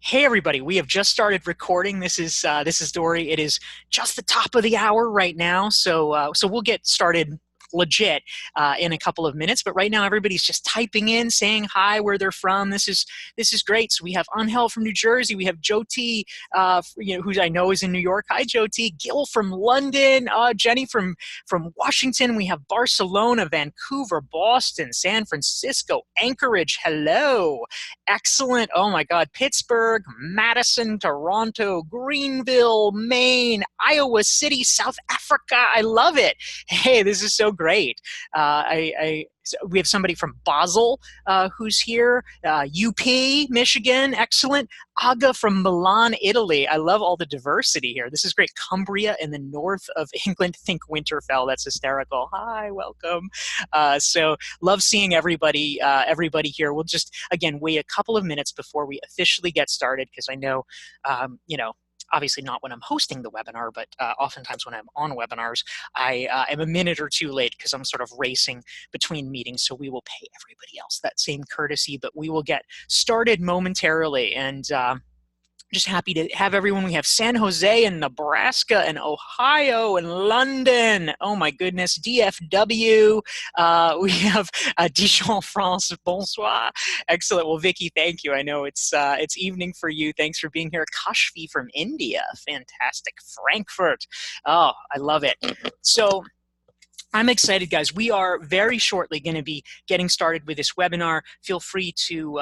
Hey everybody, we have just started recording. This is Dorie. It is just the top of the hour right now, so we'll get started legit in a couple of minutes. But right now, everybody's just typing in, saying hi, where they're from. This is great. So we have Angel from New Jersey. We have Joe T, who I know is in New York. Hi, Joe T. Gil from London. Jenny from Washington. We have Barcelona, Vancouver, Boston, San Francisco, Anchorage. Hello. Excellent. Oh my God. Pittsburgh, Madison, Toronto, Greenville, Maine, Iowa City, South Africa. I love it. Hey, this is so great. So we have somebody from Basel who's here. UP, Michigan. Excellent. Aga from Milan, Italy. I love all the diversity here. This is great. Cumbria in the north of England. Think Winterfell. That's hysterical. Hi, welcome. So love seeing everybody here. We'll just again wait a couple of minutes before we officially get started because I know, obviously not when I'm hosting the webinar, but oftentimes when I'm on webinars, I am a minute or two late because I'm sort of racing between meetings. So we will pay everybody else that same courtesy, but we will get started momentarily. And just happy to have everyone. We have San Jose and Nebraska and Ohio and London. Oh my goodness, DFW. We have Dijon, France. Bonsoir. Excellent. Well, Vicky, thank you. I know it's evening for you. Thanks for being here. Kashfi from India. Fantastic. Frankfurt. Oh, I love it. So I'm excited, guys. We are very shortly going to be getting started with this webinar. Feel free to,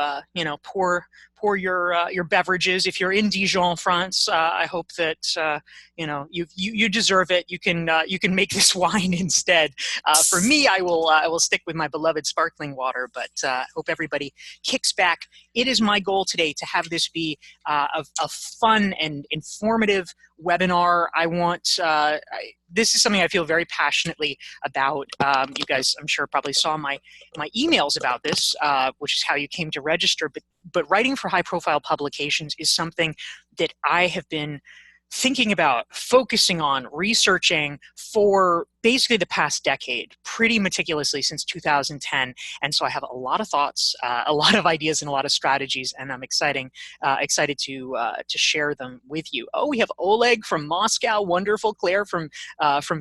pour your beverages. If you're in Dijon, France, I hope that you deserve it. You can make this wine instead. For me, I will stick with my beloved sparkling water. But hope everybody kicks back. It is my goal today to have this be a fun and informative webinar. This is something I feel very passionately about. You guys, I'm sure, probably saw my emails about this, which is how you came to register. But writing for high-profile publications is something that I have been thinking about, focusing on, researching for basically the past decade, pretty meticulously since 2010. And so I have a lot of thoughts, a lot of ideas, and a lot of strategies, and I'm excited to share them with you. Oh, we have Oleg from Moscow, wonderful. Claire from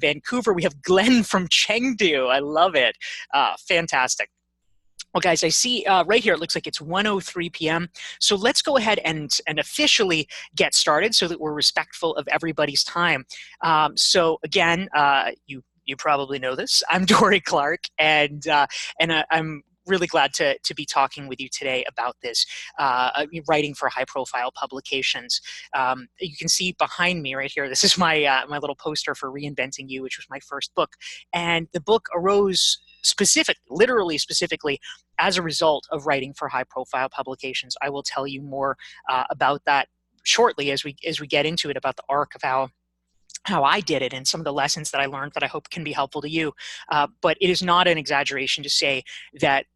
Vancouver. We have Glenn from Chengdu. I love it. Fantastic. Well, guys, I see right here, it looks like it's 1:03 p.m. So let's go ahead and officially get started so that we're respectful of everybody's time. So again, you probably know this. I'm Dorie Clark, and I'm really glad to be talking with you today about this, writing for high-profile publications. You can see behind me right here, this is my little poster for Reinventing You, which was my first book. And the book arose literally specifically, as a result of writing for high-profile publications. I will tell you more about that shortly as we get into it, about the arc of how I did it and some of the lessons that I learned that I hope can be helpful to you. But it is not an exaggeration to say that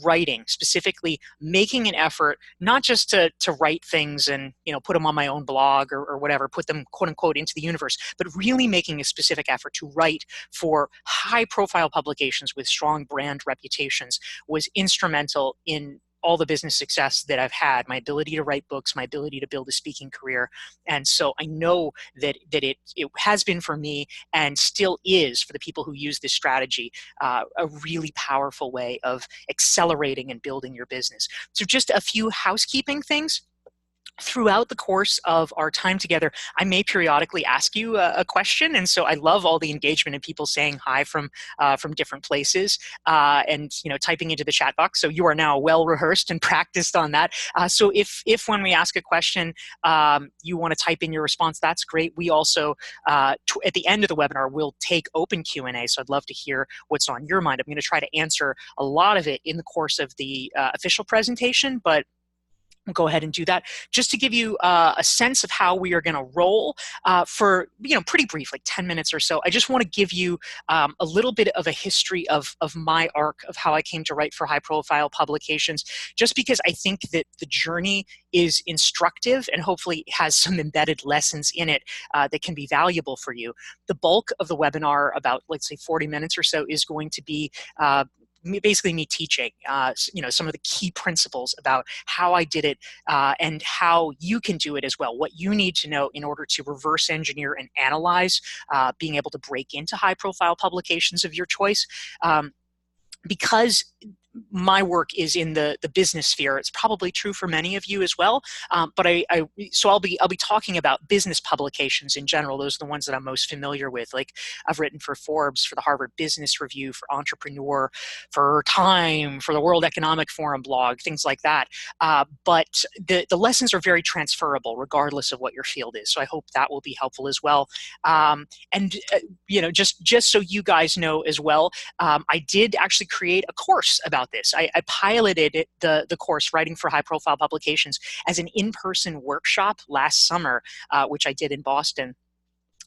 writing, specifically making an effort, not just to write things and put them on my own blog or whatever, put them quote unquote into the universe, but really making a specific effort to write for high profile publications with strong brand reputations was instrumental in all the business success that I've had, my ability to write books, my ability to build a speaking career. And so I know that it has been for me, and still is for the people who use this strategy, a really powerful way of accelerating and building your business. So just a few housekeeping things. Throughout the course of our time together, I may periodically ask you a question, and so I love all the engagement and people saying hi from different places, and typing into the chat box. So you are now well rehearsed and practiced on that. So if when we ask a question, you want to type in your response, that's great. We also at the end of the webinar will take open Q&A. So I'd love to hear what's on your mind. I'm going to try to answer a lot of it in the course of the official presentation, but go ahead and do that. Just to give you a sense of how we are going to roll for pretty brief, like 10 minutes or so. I just want to give you a little bit of a history of my arc of how I came to write for high-profile publications, just because I think that the journey is instructive and hopefully has some embedded lessons in it that can be valuable for you. The bulk of the webinar, about let's say 40 minutes or so, is going to be basically me teaching, some of the key principles about how I did it, and how you can do it as well. What you need to know in order to reverse engineer and analyze, being able to break into high-profile publications of your choice. Because my work is in the business sphere. It's probably true for many of you as well. But so I'll be talking about business publications in general. Those are the ones that I'm most familiar with. Like I've written for Forbes, for the Harvard Business Review, for Entrepreneur, for Time, for the World Economic Forum blog, things like that. But the lessons are very transferable regardless of what your field is. So I hope that will be helpful as well. Just so you guys know as well, I did actually create a course about this. I piloted the course, Writing for High Profile Publications, as an in-person workshop last summer, which I did in Boston.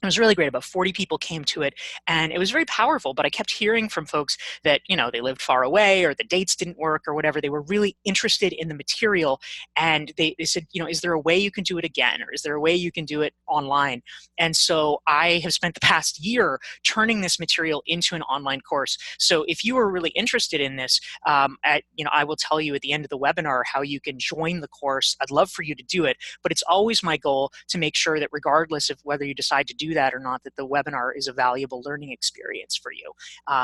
It was really great. About 40 people came to it, and it was very powerful. But I kept hearing from folks that, they lived far away, or the dates didn't work, or whatever. They were really interested in the material, and they said, is there a way you can do it again, or is there a way you can do it online? And so I have spent the past year turning this material into an online course. So if you are really interested in this, I will tell you at the end of the webinar how you can join the course. I'd love for you to do it, but it's always my goal to make sure that regardless of whether you decide to do that or not, that the webinar is a valuable learning experience for you.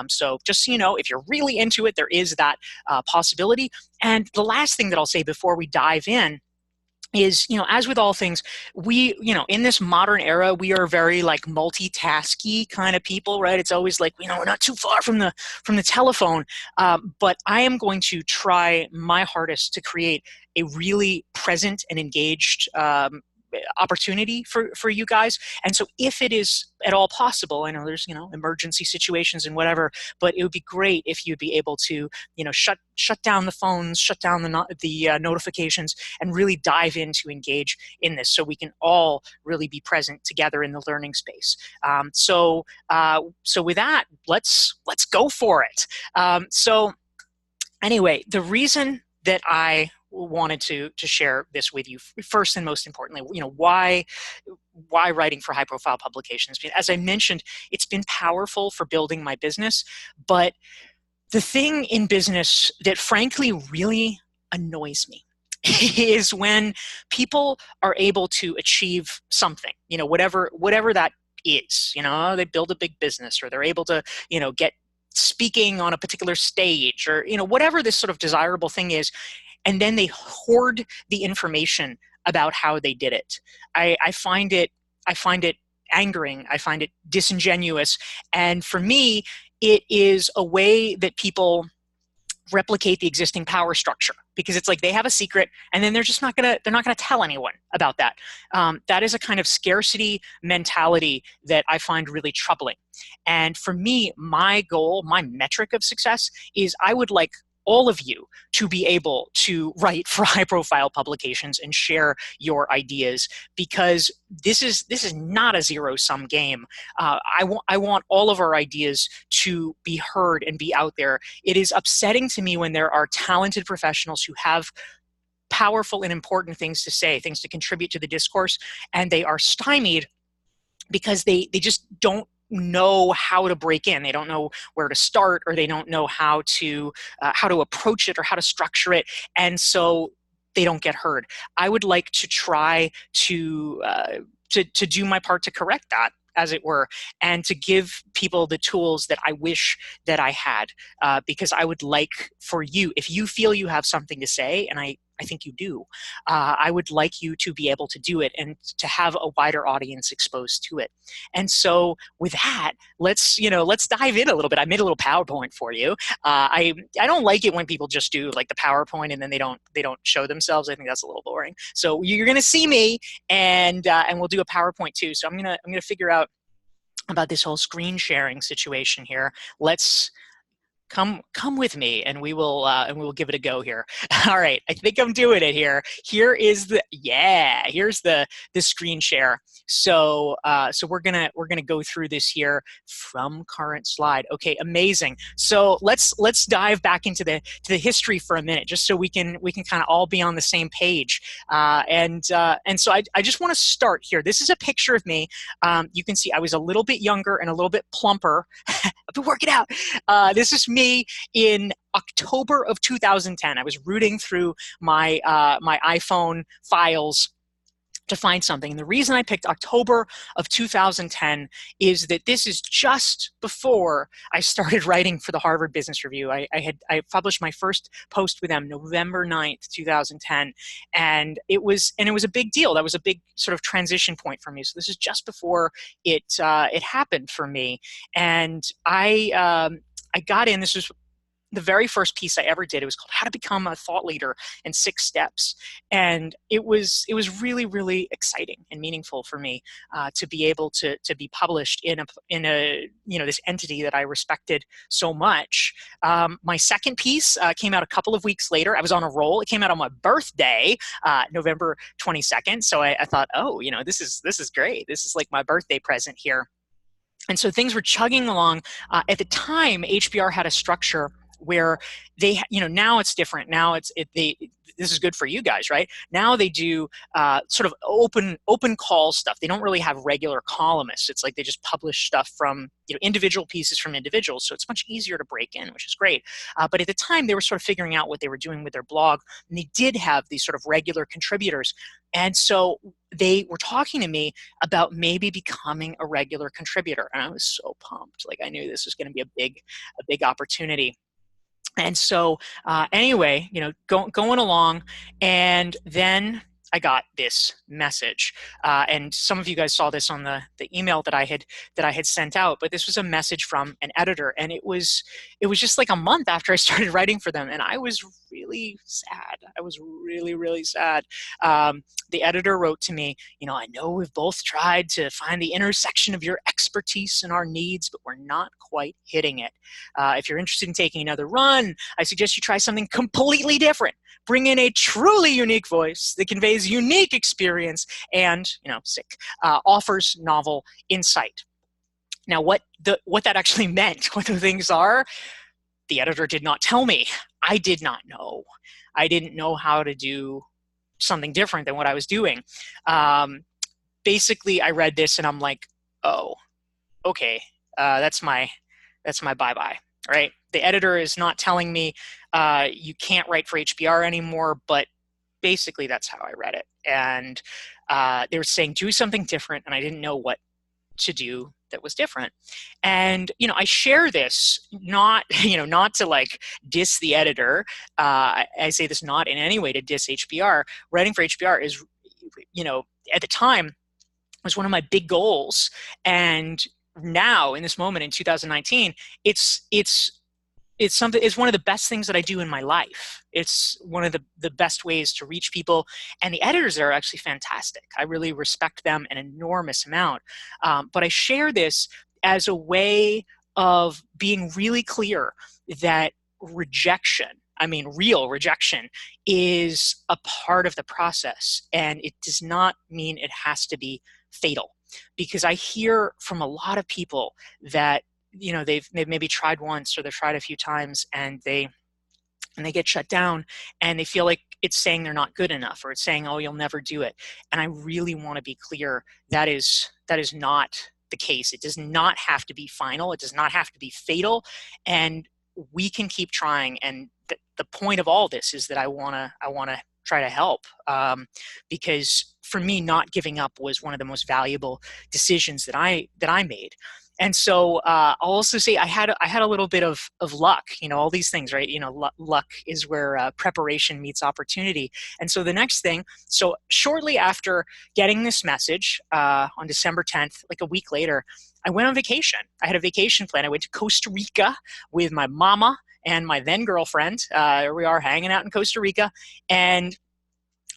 So just so you know, if you're really into it, there is that possibility. And the last thing that I'll say before we dive in is, as with all things, we, in this modern era, we are very like multitasky kind of people, right? It's always like, we're not too far from the telephone. But I am going to try my hardest to create a really present and engaged opportunity for you guys. And so if it is at all possible, I know there's emergency situations and whatever, but it would be great if you'd be able to shut down the phones, shut down the notifications, and really dive in to engage in this, so we can all really be present together in the learning space. So with that, let's go for it. So anyway, the reason that I wanted to share this with you, first and most importantly, why writing for high profile publications? As I mentioned, it's been powerful for building my business, but the thing in business that frankly really annoys me is when people are able to achieve something, whatever that is. They build a big business, or they're able to, get speaking on a particular stage, or, whatever this sort of desirable thing is. And then they hoard the information about how they did it. I find it angering. I find it disingenuous. And for me, it is a way that people replicate the existing power structure, because it's like they have a secret, and then they're not gonna tell anyone about that. That is a kind of scarcity mentality that I find really troubling. And for me, my goal, my metric of success is I would like all of you to be able to write for high-profile publications and share your ideas, because this is not a zero-sum game. I want all of our ideas to be heard and be out there. It is upsetting to me when there are talented professionals who have powerful and important things to say, things to contribute to the discourse, and they are stymied because they just don't know how to break in. They don't know where to start, or they don't know how to approach it, or how to structure it, and so they don't get heard. I would like to try to do my part to correct that, as it were, and to give people the tools that I wish that I had, because I would like for you, if you feel you have something to say, and I think you do, I would like you to be able to do it and to have a wider audience exposed to it. And so with that, let's dive in a little bit. I made a little PowerPoint for you. I don't like it when people just do like the PowerPoint and then they don't show themselves. I think that's a little boring. So you're going to see me, and we'll do a PowerPoint too. So I'm going to figure out about this whole screen sharing situation here. Let's come with me, and we will give it a go here. All right, I think I'm doing it here. Here's the screen share. So we're gonna go through this here from current slide. Okay, amazing. So let's dive back into the history for a minute, just so we can kind of all be on the same page. And so I just want to start here. This is a picture of me. You can see I was a little bit younger and a little bit plumper. I've been working out. This is me in October of 2010. I was rooting through my my iPhone files to find something. And the reason I picked October of 2010 is that this is just before I started writing for the Harvard Business Review. I published my first post with them November 9th, 2010. And it was a big deal. That was a big sort of transition point for me. So this is just before it happened for me. And I got in. This was the very first piece I ever did. It was called How to Become a Thought Leader in 6 Steps. And it was really, really exciting and meaningful for me to be able to be published in a this entity that I respected so much. My second piece came out a couple of weeks later. I was on a roll. It came out on my birthday, November 22nd. So I thought, oh, this is great. This is like my birthday present here. And so things were chugging along. At the time, HBR had a structure where they, now it's different. Now this is good for you guys, right? Now they do sort of open call stuff. They don't really have regular columnists. It's like they just publish stuff from individual pieces from individuals. So it's much easier to break in, which is great. But at the time, they were sort of figuring out what they were doing with their blog, and they did have these sort of regular contributors. And so they were talking to me about maybe becoming a regular contributor, and I was so pumped. Like I knew this was going to be a big opportunity. And so anyway, going along, and then I got this message, and some of you guys saw this on the email that I had sent out. But this was a message from an editor, and it was just like a month after I started writing for them, and I was really sad. I was really, really sad. The editor wrote to me, I know we've both tried to find the intersection of your expertise and our needs, but we're not quite hitting it. If you're interested in taking another run, I suggest you try something completely different. Bring in a truly unique voice that conveys unique experience and, offers novel insight. Now, what that actually meant, what the things are, the editor did not tell me. I did not know. I didn't know how to do something different than what I was doing. Basically, I read this and I'm like, oh, okay, that's my bye-bye, right? The editor is not telling me you can't write for HBR anymore, but basically that's how I read it. And they were saying do something different, and I didn't know what to do that was different. And I share this not to like diss the editor. I say this not in any way to diss HBR. Writing for HBR is, at the time was one of my big goals, and now in this moment in 2019, it's one of the best things that I do in my life. It's one of the best ways to reach people, and the editors are actually fantastic. I really respect them an enormous amount. But I share this as a way of being really clear that real rejection is a part of the process, and it does not mean it has to be fatal. Because I hear from a lot of people that they've maybe tried once, or they've tried a few times, and they get shut down, and they feel like it's saying they're not good enough, or it's saying, oh, you'll never do it. And I really want to be clear that is not the case. It does not have to be final. It does not have to be fatal, and we can keep trying. And the point of all this is that I want to try to help, because for me, not giving up was one of the most valuable decisions that I made. And so I'll also say I had a little bit of luck, all these things, right? Luck is where preparation meets opportunity. And so the next thing, so shortly after getting this message on December 10th, like a week later, I went on vacation. I had a vacation plan. I went to Costa Rica with my mama and my then girlfriend. Here we are hanging out in Costa Rica. And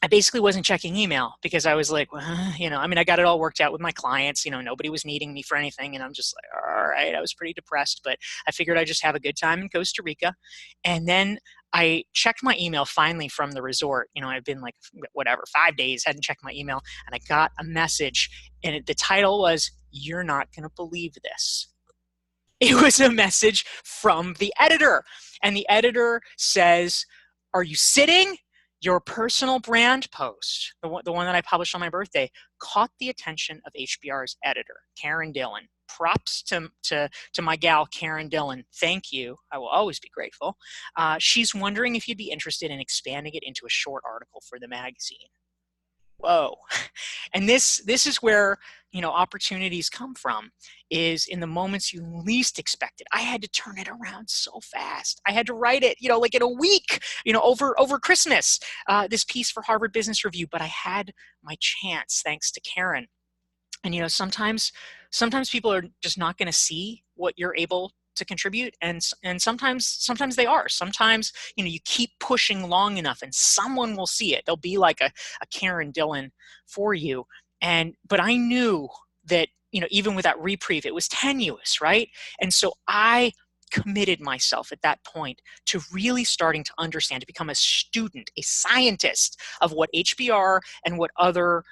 I basically wasn't checking email because I was like, well, I got it all worked out with my clients. Nobody was needing me for anything. And I'm just like, all right, I was pretty depressed, but I figured I'd just have a good time in Costa Rica. And then I checked my email finally from the resort. I've been like, 5 days, hadn't checked my email. And I got a message, and the title was, "You're not going to believe this." It was a message from the editor. And the editor says, "Are you sitting? Your personal brand post," the one that I published on my birthday, caught the attention of HBR's editor, Karen Dillon. props to my gal, Karen Dillon. Thank you. I will always be grateful. She's wondering if you'd be interested in expanding it into a short article for the magazine. Whoa. And this is where, opportunities come from, is in the moments you least expect it. I had to turn it around so fast. I had to write it, like in a week, over Christmas, this piece for Harvard Business Review, but I had my chance thanks to Karen. And sometimes people are just not going to see what you're able to contribute, and sometimes they are. Sometimes you keep pushing long enough and someone will see it. There'll be like a Karen Dillon for you. But I knew that even with that reprieve, it was tenuous, right? And so I committed myself at that point to really starting to understand, to become a student, a scientist of what HBR and what other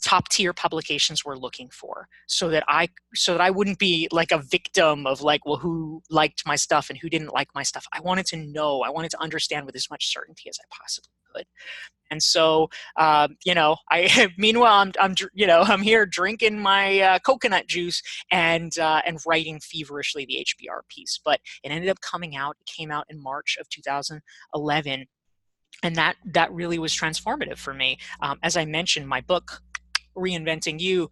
top tier publications were looking for, so that I wouldn't be like a victim of like, well, who liked my stuff and who didn't like my stuff. I wanted to know, I wanted to understand with as much certainty as I possibly could. And so, meanwhile, I'm here drinking my coconut juice and writing feverishly the HBR piece. But it ended up coming out. It came out in March of 2011. And that really was transformative for me. As I mentioned, my book, Reinventing You,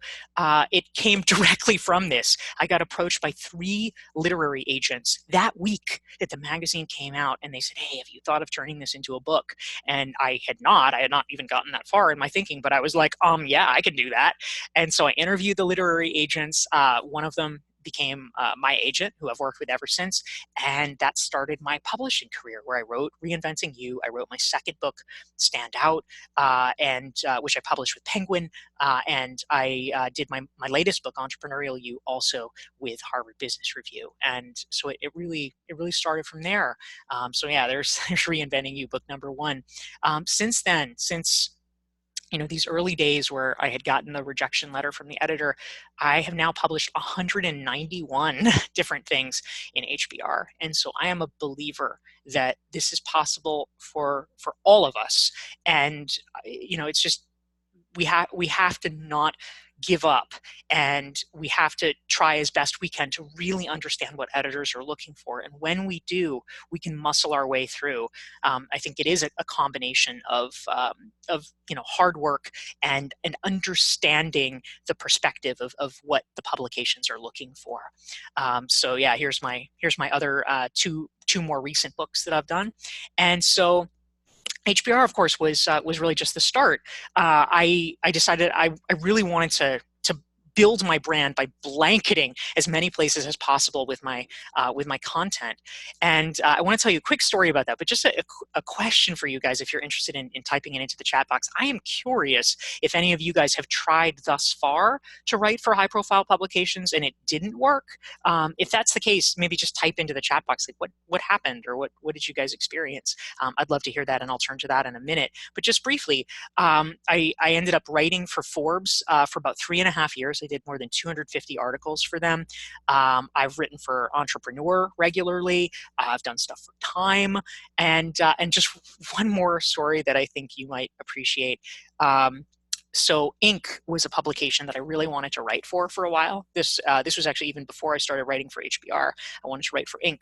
it came directly from this. I got approached by 3 literary agents that week that the magazine came out, and they said, hey, have you thought of turning this into a book? And I had not even gotten that far in my thinking, but I was like, yeah, I can do that. And so I interviewed the literary agents. One of them became my agent, who I've worked with ever since. And that started my publishing career, where I wrote Reinventing You. I wrote my second book, Stand Out, which I published with Penguin. And I did my latest book, Entrepreneurial You, also with Harvard Business Review. And so it really started from there. So yeah, there's Reinventing You, book number 1. Since then, these early days where I had gotten the rejection letter from the editor, I have now published 191 different things in HBR. And so I am a believer that this is possible for all of us. And, it's just, we have to not give up, and we have to try as best we can to really understand what editors are looking for. And when we do, we can muscle our way through. I think it is a combination of hard work and understanding the perspective of what the publications are looking for. So yeah, here's my other two more recent books that I've done. And so HBR, of course, was really just the start. I decided I really wanted to build my brand by blanketing as many places as possible with my content. And I want to tell you a quick story about that, but just a question for you guys, if you're interested in typing it into the chat box. I am curious if any of you guys have tried thus far to write for high-profile publications and it didn't work. If that's the case, maybe just type into the chat box like what happened, or what did you guys experience? I'd love to hear that, and I'll turn to that in a minute. But just briefly, I ended up writing for Forbes for about 3.5 years. I did more than 250 articles for them. I've written for Entrepreneur regularly. I've done stuff for Time, and just one more story that I think you might appreciate. So Inc. was a publication that I really wanted to write for a while. This was actually even before I started writing for HBR. I wanted to write for Inc.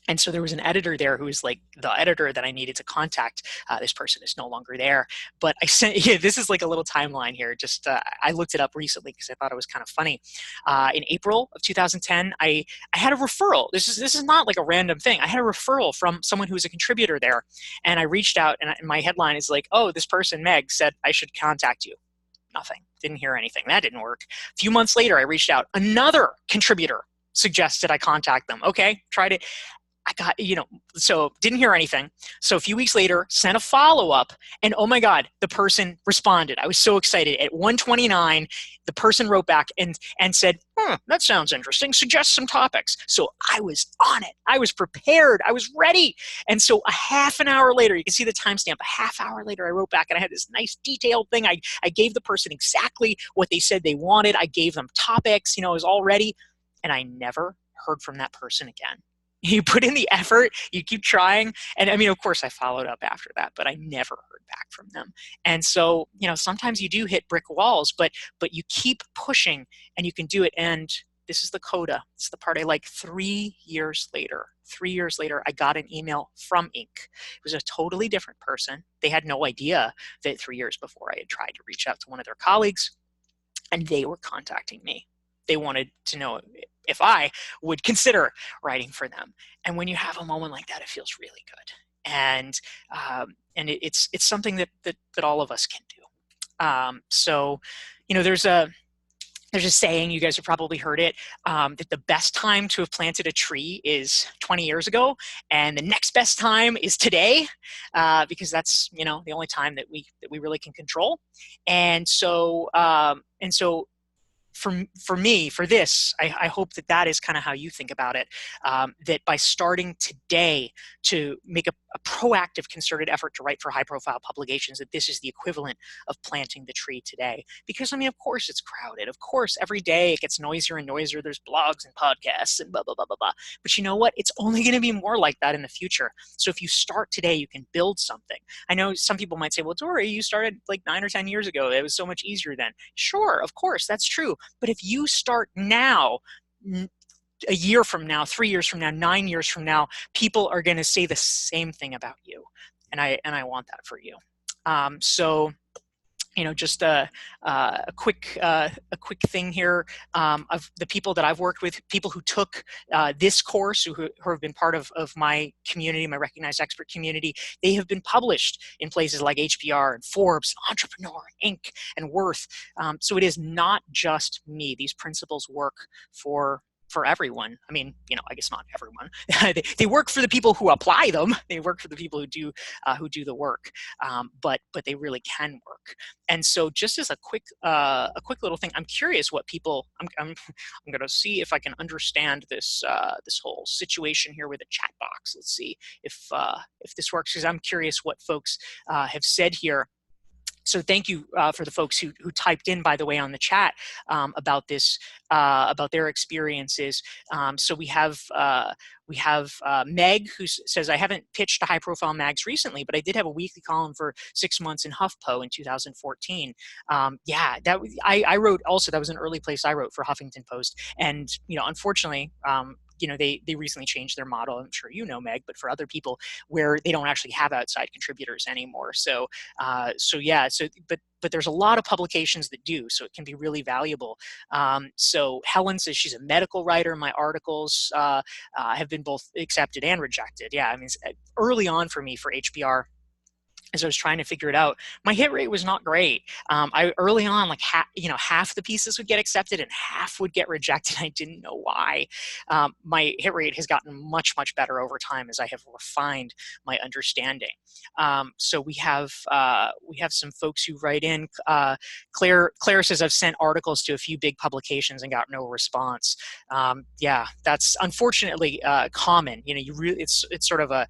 And so there was an editor there who was like the editor that I needed to contact. This person is no longer there. But I sent, this is like a little timeline here. Just I looked it up recently because I thought it was kind of funny. In April of 2010, I had a referral. This is not like a random thing. I had a referral from someone who was a contributor there. And I reached out, and my headline is like, oh, this person, Meg, said I should contact you. Nothing. Didn't hear anything. That didn't work. A few months later, I reached out. Another contributor suggested I contact them. Okay, tried it. I got, so didn't hear anything. So a few weeks later, sent a follow-up, and oh my God, the person responded. I was so excited. At 1:29, the person wrote back and said, that sounds interesting. Suggest some topics. So I was on it. I was prepared. I was ready. And so a half an hour later, you can see the timestamp, a half hour later, I wrote back, and I had this nice detailed thing. I gave the person exactly what they said they wanted. I gave them topics, it was all ready. And I never heard from that person again. You put in the effort, you keep trying. And I mean, of course I followed up after that, but I never heard back from them. And so, sometimes you do hit brick walls, but you keep pushing and you can do it. And this is the coda. It's the part I like. 3 years later, I got an email from Inc. It was a totally different person. They had no idea that 3 years before I had tried to reach out to one of their colleagues, and they were contacting me. They wanted to know if I would consider writing for them. And when you have a moment like that, it feels really good. And it's something that all of us can do. So, there's a saying, you guys have probably heard it, that the best time to have planted a tree is 20 years ago, and the next best time is today, because that's the only time that we really can control. And so for me, for this, I hope that is kind of how you think about it, that by starting today to make a proactive, concerted effort to write for high-profile publications, that this is the equivalent of planting the tree today. Because, of course it's crowded. Of course, every day it gets noisier and noisier. There's blogs and podcasts and blah, blah, blah, blah, blah. But you know what? It's only going to be more like that in the future. So if you start today, you can build something. I know some people might say, well, Dorie, you started like 9 or 10 years ago. It was so much easier then. Sure, of course, that's true. But if you start now, a year from now, 3 years from now, 9 years from now, people are going to say the same thing about you. And I want that for you. So, just a quick thing here, of the people that I've worked with, people who took this course, who have been part of my community, my recognized expert community. They have been published in places like HBR and Forbes, Entrepreneur, Inc., and Worth. So it is not just me. These principles work for everyone. I guess not everyone. they work for the people who apply them. They work for the people who do the work. But they really can work. And so, just as a quick little thing, I'm curious what people. I'm going to see if I can understand this whole situation here with a chat box. Let's see if this works, because I'm curious what folks have said here. So thank you for the folks who typed in, by the way, on the chat about this, about their experiences. So we have Meg, who says, I haven't pitched to high-profile mags recently, but I did have a weekly column for 6 months in HuffPo in 2014. Yeah, I wrote also. That was an early place I wrote for Huffington Post, and unfortunately. They recently changed their model. I'm sure Meg, but for other people, where they don't actually have outside contributors anymore. But there's a lot of publications that do, so it can be really valuable. So Helen says she's a medical writer. My articles have been both accepted and rejected. Yeah, early on for me for HBR, as I was trying to figure it out, my hit rate was not great. I early on, like half the pieces would get accepted and half would get rejected. I didn't know why. My hit rate has gotten much, much better over time as I have refined my understanding. So we have some folks who write in. Claire says, I've sent articles to a few big publications and got no response. Yeah, that's unfortunately common. It's sort of a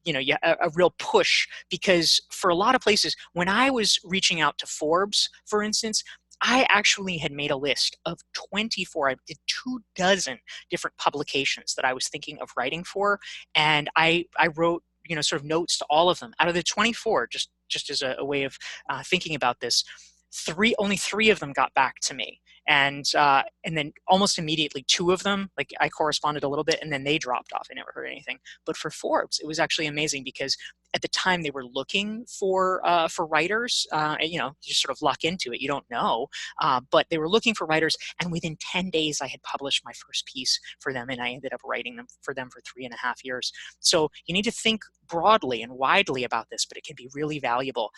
a real push, because for a lot of places, when I was reaching out to Forbes, for instance, I actually had made a list of 24. I did 24 different publications that I was thinking of writing for, and I wrote sort of notes to all of them. Out of the 24, just as a way of thinking about this, only three of them got back to me. And then almost immediately, 2 of them, like I corresponded a little bit, and then they dropped off. I never heard anything. But for Forbes, it was actually amazing, because at the time they were looking for writers. You just sort of luck into it. You don't know, but they were looking for writers, and within 10 days, I had published my first piece for them, and I ended up writing for them for 3.5 years. So you need to think broadly and widely about this, but it can be really valuable.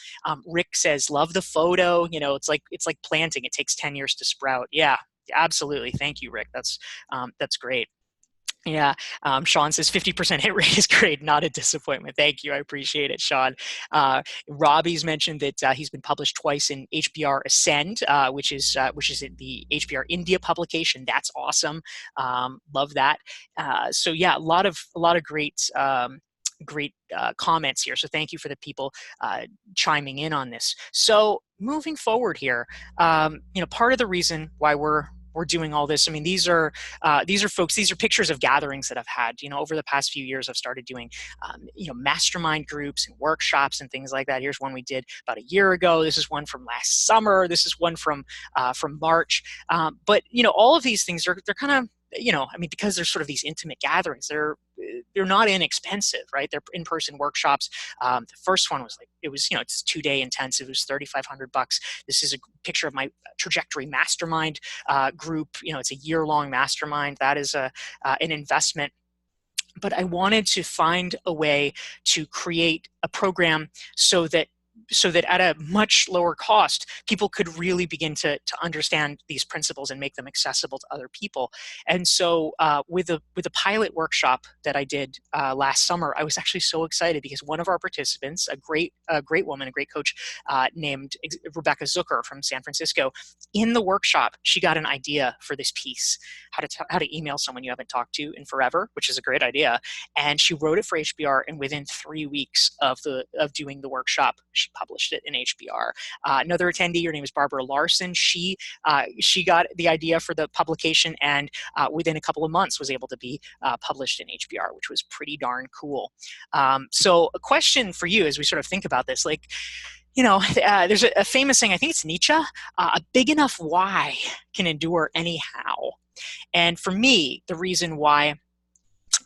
Rick says, "Love the photo. It's like planting. It takes 10 years to sprout." Yeah, absolutely. Thank you, Rick. That's great. Yeah, Sean says 50% hit rate is great, not a disappointment. Thank you, I appreciate it, Sean. Robbie's mentioned that he's been published twice in HBR Ascend, which is the HBR India publication. That's awesome. Love that. So yeah, a lot of great. Great comments here. So thank you for the people chiming in on this. So moving forward here, part of the reason why we're we're doing all this. I mean, these are folks, these are pictures of gatherings that I've had, over the past few years. I've started doing, mastermind groups and workshops and things like that. Here's one we did about a year ago. This is one from last summer. This is one from March. But all of these things they're kind of, because there's sort of these intimate gatherings, they're not inexpensive, right? They're in-person workshops. The first one was it's 2-day intensive. It was $3,500. This is a picture of my trajectory mastermind group. It's a year-long mastermind. That is an investment. But I wanted to find a way to create a program so that at a much lower cost, people could really begin to understand these principles and make them accessible to other people. And so with a pilot workshop that I did last summer, I was actually so excited because one of our participants, a great woman, a great coach named Rebecca Zucker from San Francisco, in the workshop, she got an idea for this piece, how to email someone you haven't talked to in forever, which is a great idea. And she wrote it for HBR, and within 3 weeks of doing the workshop, she published it in HBR. Another attendee, her name is Barbara Larson. She got the idea for the publication, and within a couple of months was able to be published in HBR, which was pretty darn cool. So a question for you as we sort of think about this, there's a famous saying, I think it's Nietzsche, a big enough why can endure anyhow. And for me, the reason why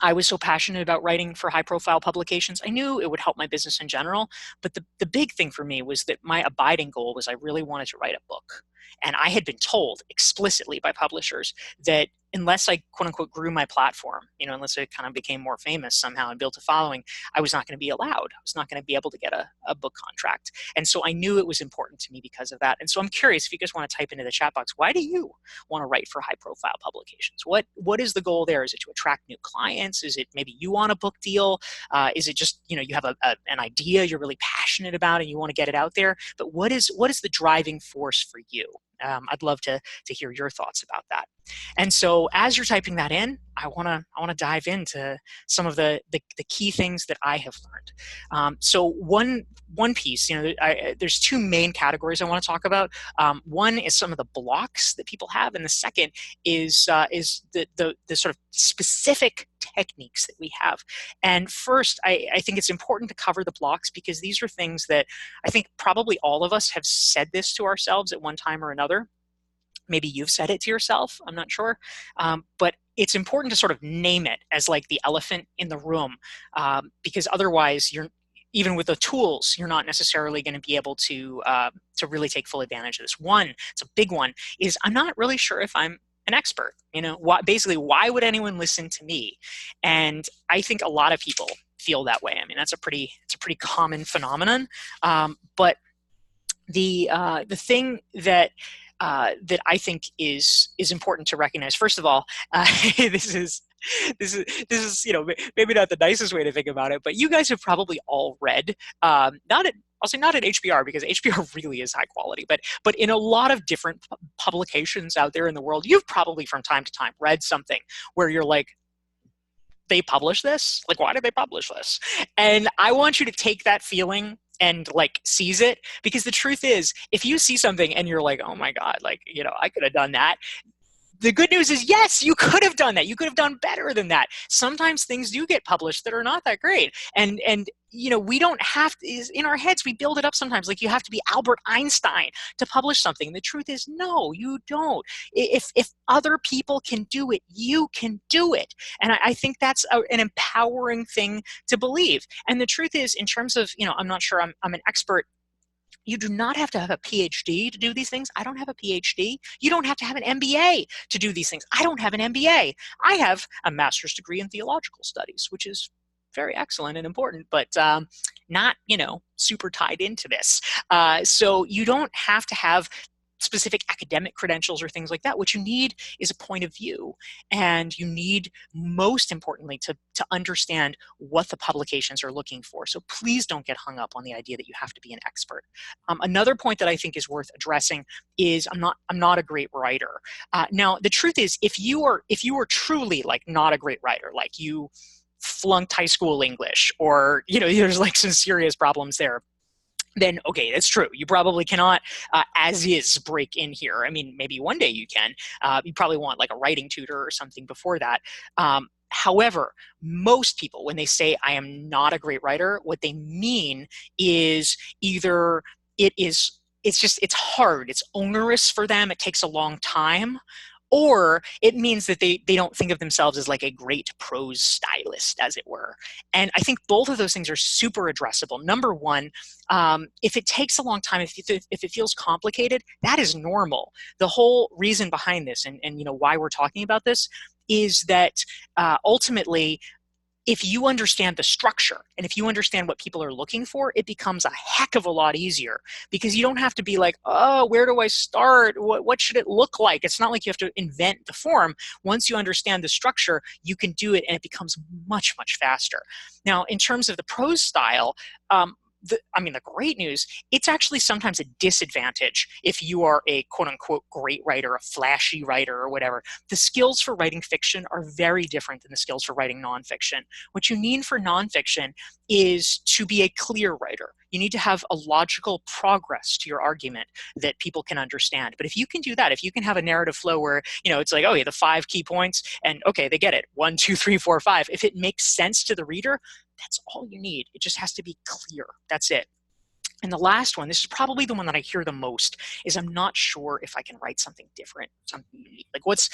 I was so passionate about writing for high-profile publications, I knew it would help my business in general, but the big thing for me was that my abiding goal was I really wanted to write a book. And I had been told explicitly by publishers that unless I, quote unquote, grew my platform, unless I kind of became more famous somehow and built a following, I was not going to be allowed. I was not going to be able to get a book contract. And so I knew it was important to me because of that. And so I'm curious if you guys want to type into the chat box, why do you want to write for high profile publications? What is the goal there? Is it to attract new clients? Is it maybe you want a book deal? Is it just, you have an idea you're really passionate about and you want to get it out there? But what is the driving force for you? I'd love to hear your thoughts about that. And so as you're typing that in, I want to dive into some of the key things that I have learned. So one piece, there's two main categories I want to talk about. One is some of the blocks that people have, and the second is the sort of specific techniques that we have. And first, I think it's important to cover the blocks because these are things that I think probably all of us have said this to ourselves at one time or another. Maybe you've said it to yourself, I'm not sure. But it's important to sort of name it as like the elephant in the room, because otherwise even with the tools, you're not necessarily going to be able to really take full advantage of this. One, it's a big one, is I'm not really sure if I'm an expert. Why would anyone listen to me? And I think a lot of people feel that way. I mean, it's a pretty common phenomenon. But the thing that I think is important to recognize. First of all, this is maybe not the nicest way to think about it, but you guys have probably all read, I'll say not at HBR because HBR really is high quality, but in a lot of different publications out there in the world, you've probably from time to time read something where you're like, they publish this? Like, why did they publish this? And I want you to take that feeling and seize it, because the truth is, if you see something and you're like, oh my God, I could have done that. The good news is, yes, you could have done that. You could have done better than that. Sometimes things do get published that are not that great. And we don't have to, in our heads, we build it up sometimes. Like you have to be Albert Einstein to publish something. And the truth is, no, you don't. If other people can do it, you can do it. And I think that's an empowering thing to believe. And the truth is, in terms of, I'm not sure I'm an expert. You do not have to have a PhD to do these things. I don't have a PhD. You don't have to have an MBA to do these things. I don't have an MBA. I have a master's degree in theological studies, which is very excellent and important, but not, super tied into this. So you don't have to have specific academic credentials or things like that. What you need is a point of view, and you need, most importantly, to understand what the publications are looking for. So please don't get hung up on the idea that you have to be an expert. Another point that I think is worth addressing is I'm not a great writer. Now the truth is, if you are truly not a great writer, like you flunked high school English, or there's some serious problems there, then okay, that's true. You probably cannot, as is, break in here. I mean, maybe one day you can. You probably want like a writing tutor or something before that. However, most people, when they say I am not a great writer, what they mean is either it is it's hard, it's onerous for them, it takes a long time, or it means that they don't think of themselves as like a great prose stylist, as it were. And I think both of those things are super addressable. Number one, if it takes a long time, if it feels complicated, that is normal. The whole reason behind this, and you know why we're talking about this, is that ultimately, if you understand the structure and if you understand what people are looking for, it becomes a heck of a lot easier, because you don't have to be like, oh, where do I start? What should it look like? It's not like you have to invent the form. Once you understand the structure, you can do it, and it becomes much, much faster. Now, in terms of the prose style, the great news, it's actually sometimes a disadvantage if you are a quote unquote great writer, a flashy writer, or whatever. The skills for writing fiction are very different than the skills for writing nonfiction. What you need for nonfiction is to be a clear writer. You need to have a logical progress to your argument that people can understand. But if you can do that, if you can have a narrative flow where, you know, it's like, oh yeah, the 5 key points, and okay, they get it. 1, 2, 3, 4, 5. If it makes sense to the reader, that's all you need. It just has to be clear. That's it. And the last one, this is probably the one that I hear the most, is I'm not sure if I can write something different, something unique. Like what's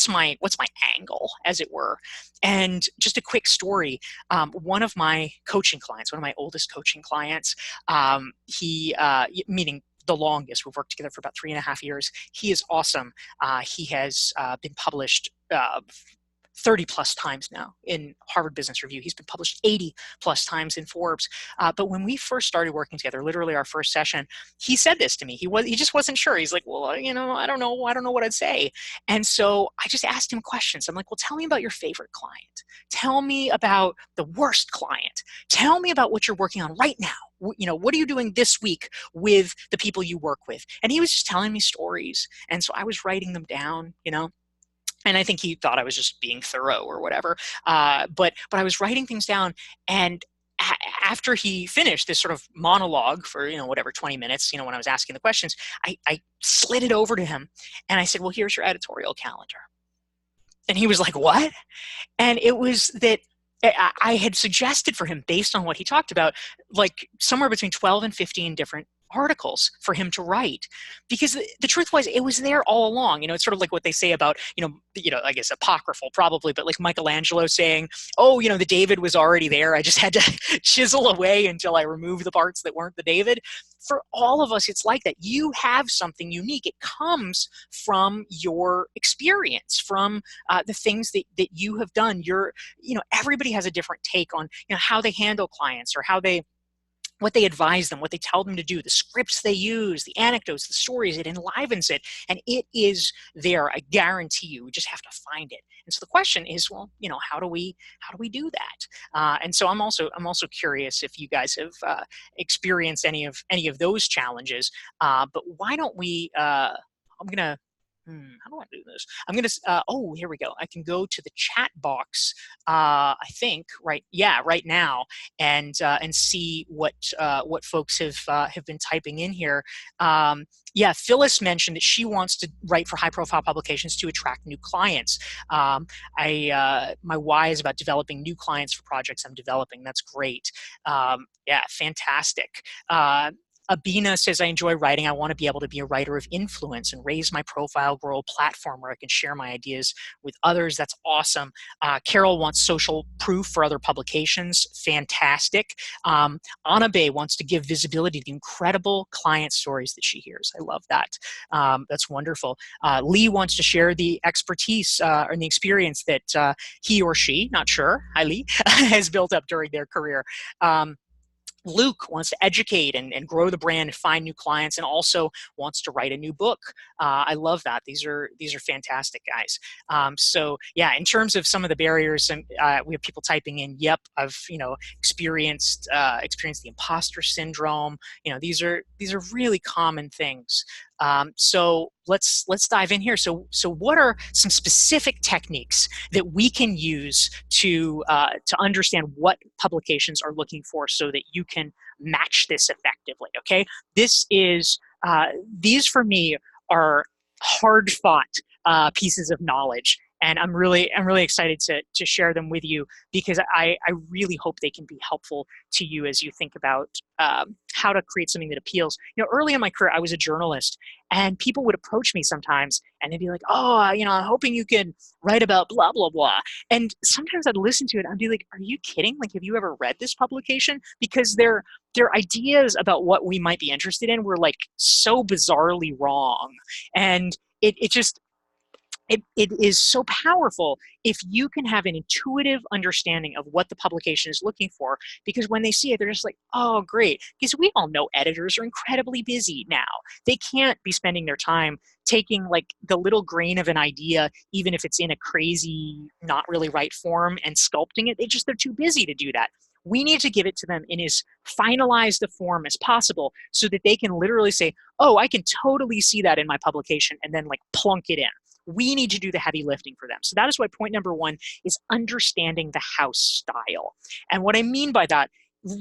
my angle, as it were. And just a quick story. One of my coaching clients, one of my oldest coaching clients, meaning the longest, we've worked together for about 3.5 years. He is awesome. He has been published 30 plus times now in Harvard Business Review. He's been published 80 plus times in Forbes. But when we first started working together, literally our first session, he said this to me. He just wasn't sure. He's like, well, you know, I don't know what I'd say. And so I just asked him questions. I'm like, well, tell me about your favorite client. Tell me about the worst client. Tell me about what you're working on right now. You know, what are you doing this week with the people you work with? And he was just telling me stories. And so I was writing them down, you know. And I think he thought I was just being thorough or whatever. But I was writing things down, and after he finished this sort of monologue for, you know, whatever, 20 minutes, you know, when I was asking the questions, I slid it over to him and I said, well, here's your editorial calendar. And he was like, what? And it was that I had suggested for him, based on what he talked about, like somewhere between 12 and 15 different articles for him to write, because the truth was, it was there all along. You know, it's sort of like what they say about, you know, I guess apocryphal probably, but like Michelangelo saying, oh, you know, the David was already there. I just had to chisel away until I removed the parts that weren't the David. For all of us, it's like that. You have something unique. It comes from your experience, from the things that you have done. Everybody has a different take on, you know, how they handle clients, or what they advise them, what they tell them to do, the scripts they use, the anecdotes, the stories. It enlivens it, and it is there. I guarantee you. We just have to find it. And so the question is, well, you know, how do we do that? And so I'm also curious if you guys have experienced any of those challenges. But why don't we? I'm gonna. How do I do this? I'm going to, oh, here we go. I can go to the chat box, I think, right now, and see what folks have been typing in here. Yeah, Phyllis mentioned that she wants to write for high-profile publications to attract new clients. My why is about developing new clients for projects I'm developing. That's great. Yeah, fantastic. Abina says, I enjoy writing. I want to be able to be a writer of influence and raise my profile, grow a platform where I can share my ideas with others. That's awesome. Carol wants social proof for other publications. Fantastic. Anabe wants to give visibility to the incredible client stories that she hears. I love that. That's wonderful. Lee wants to share the expertise and the experience that he or she, not sure, hi Lee, has built up during their career. Luke wants to educate and grow the brand and find new clients, and also wants to write a new book. I love that. These are fantastic, guys. So yeah, in terms of some of the barriers, and we have people typing in, yep, I've experienced the imposter syndrome. These are really common things. So let's dive in here. So what are some specific techniques that we can use to understand what publications are looking for, so that you can match this effectively. Okay, this is these for me are hard fought pieces of knowledge, and I'm really excited to share them with you because I really hope they can be helpful to you as you think about how to create something that appeals. Early in my career, I was a journalist, and people would approach me sometimes, and they'd be like, "Oh, I'm hoping you can write about blah blah blah." And sometimes I'd listen to it, and I'd be like, "Are you kidding? Like, have you ever read this publication?" Because their ideas about what we might be interested in were like so bizarrely wrong, and it just it is so powerful if you can have an intuitive understanding of what the publication is looking for, because when they see it, they're just like, oh, great. Because we all know editors are incredibly busy now. They can't be spending their time taking like the little grain of an idea, even if it's in a crazy, not really right form, and sculpting it. They're too busy to do that. We need to give it to them in as finalized a form as possible so that they can literally say, oh, I can totally see that in my publication, and then like plunk it in. We need to do the heavy lifting for them. So that is why point number one is understanding the house style. And what I mean by that,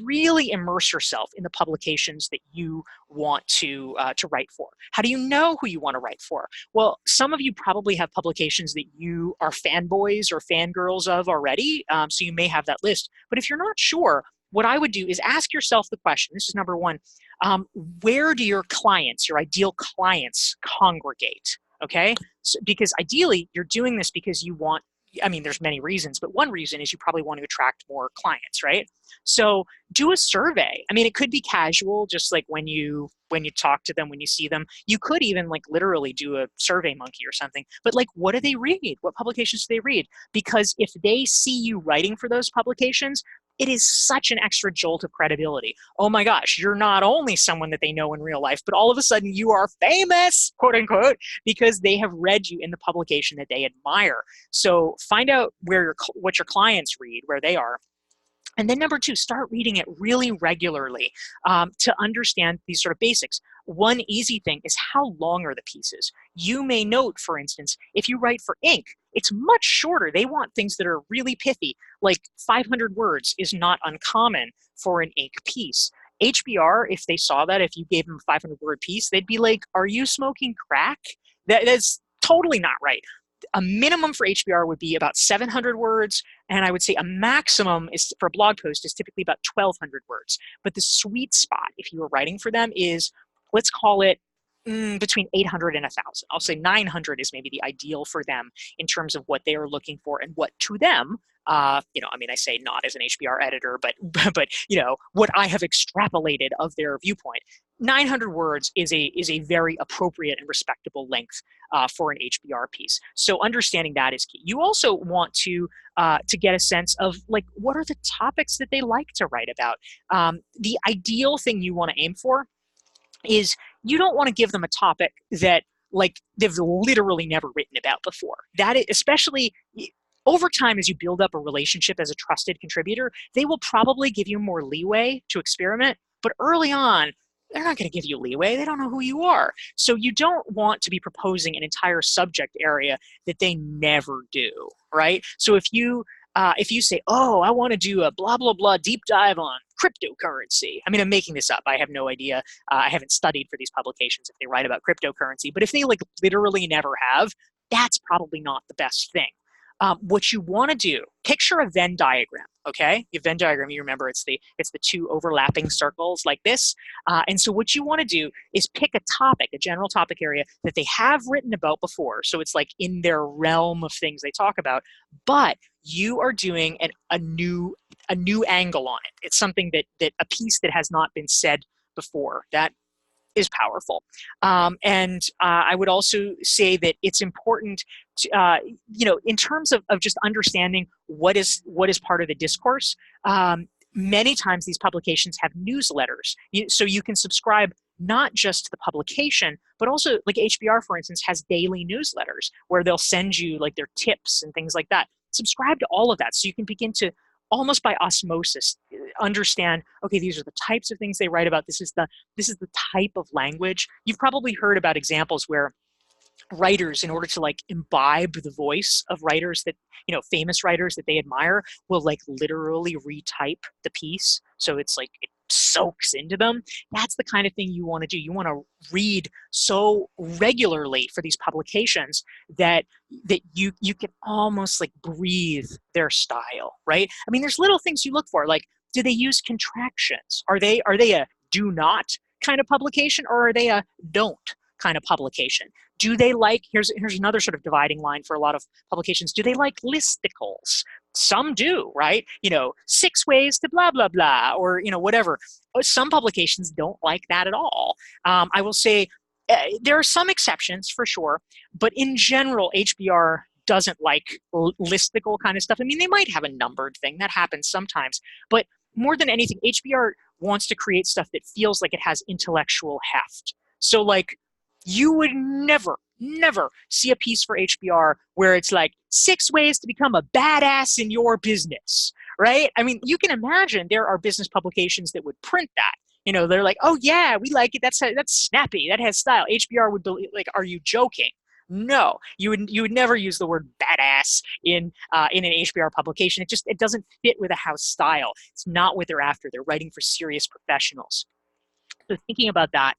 really immerse yourself in the publications that you want to write for. How do you know who you want to write for? Well, some of you probably have publications that you are fanboys or fangirls of already, so you may have that list. But if you're not sure, what I would do is ask yourself the question. This is number one. Where do your clients, your ideal clients, congregate? Okay, so, because ideally you're doing this because you want, I mean, there's many reasons, but one reason is you probably want to attract more clients, right? So do a survey. I mean, it could be casual, just like when you talk to them, when you see them. You could even like literally do a survey monkey or something. But like, what do they read? What publications do they read? Because if they see you writing for those publications, it is such an extra jolt of credibility. Oh my gosh, you're not only someone that they know in real life, but all of a sudden you are famous, quote unquote, because they have read you in the publication that they admire. So find out what your clients read, where they are. And then number two, start reading it really regularly to understand these sort of basics. One easy thing is how long are the pieces? You may note, for instance, if you write for ink, it's much shorter. They want things that are really pithy, like 500 words is not uncommon for an ink piece. HBR, if they saw that, if you gave them a 500-word piece, they'd be like, are you smoking crack? That's totally not right. A minimum for HBR would be about 700 words, and I would say a maximum is for a blog post is typically about 1,200 words. But the sweet spot, if you were writing for them, is, let's call it between 800 and 1,000. I'll say 900 is maybe the ideal for them in terms of what they are looking for and what to them. I mean, I say not as an HBR editor, but what I have extrapolated of their viewpoint. 900 words is a very appropriate and respectable length for an HBR piece. So understanding that is key. You also want to get a sense of like, what are the topics that they like to write about? The ideal thing you want to aim for is you don't want to give them a topic that like they've literally never written about before. That is, especially over time, as you build up a relationship as a trusted contributor, they will probably give you more leeway to experiment. But early on, they're not going to give you leeway. They don't know who you are. So you don't want to be proposing an entire subject area that they never do, right? So if you say, oh, I want to do a blah, blah, blah deep dive on cryptocurrency. I mean, I'm making this up. I have no idea. I haven't studied for these publications if they write about cryptocurrency. But if they like literally never have, that's probably not the best thing. What you want to do, picture a Venn diagram, okay? Your Venn diagram, you remember it's the two overlapping circles like this. And so what you want to do is pick a topic, a general topic area that they have written about before. So it's like in their realm of things they talk about, but you are doing a new angle on it. It's something that a piece that has not been said before. That is powerful. And I would also say that it's important to, in terms of just understanding what is part of the discourse. Many times these publications have newsletters. So you can subscribe not just to the publication, but also like HBR, for instance, has daily newsletters where they'll send you like their tips and things like that. Subscribe to all of that so you can begin to almost by osmosis understand, okay, these are the types of things they write about. This is the type of language. You've probably heard about examples where writers, in order to like imbibe the voice of writers that, famous writers that they admire, will like literally retype the piece. So it's like soaks into them. That's the kind of thing you want to do. You want to read so regularly for these publications that you can almost like breathe their style, right? I mean, there's little things you look for, like do they use contractions? Are they a do not kind of publication, or are they a don't kind of publication? Do they like, here's another sort of dividing line for a lot of publications, do they like listicles? Some do, right? 6 ways to blah blah blah, or whatever. Some publications don't like that at all. I will say there are some exceptions for sure, but in general, HBR doesn't like listicle kind of stuff. I mean, they might have a numbered thing that happens sometimes, but more than anything, HBR wants to create stuff that feels like it has intellectual heft. So like you would never see a piece for HBR where it's like 6 ways to become a badass in your business, right? I mean, you can imagine there are business publications that would print that. They're like, oh yeah, we like it. That's snappy. That has style. HBR would be like, are you joking? No, you would never use the word badass in an HBR publication. It doesn't fit with a house style. It's not what they're after. They're writing for serious professionals. So thinking about that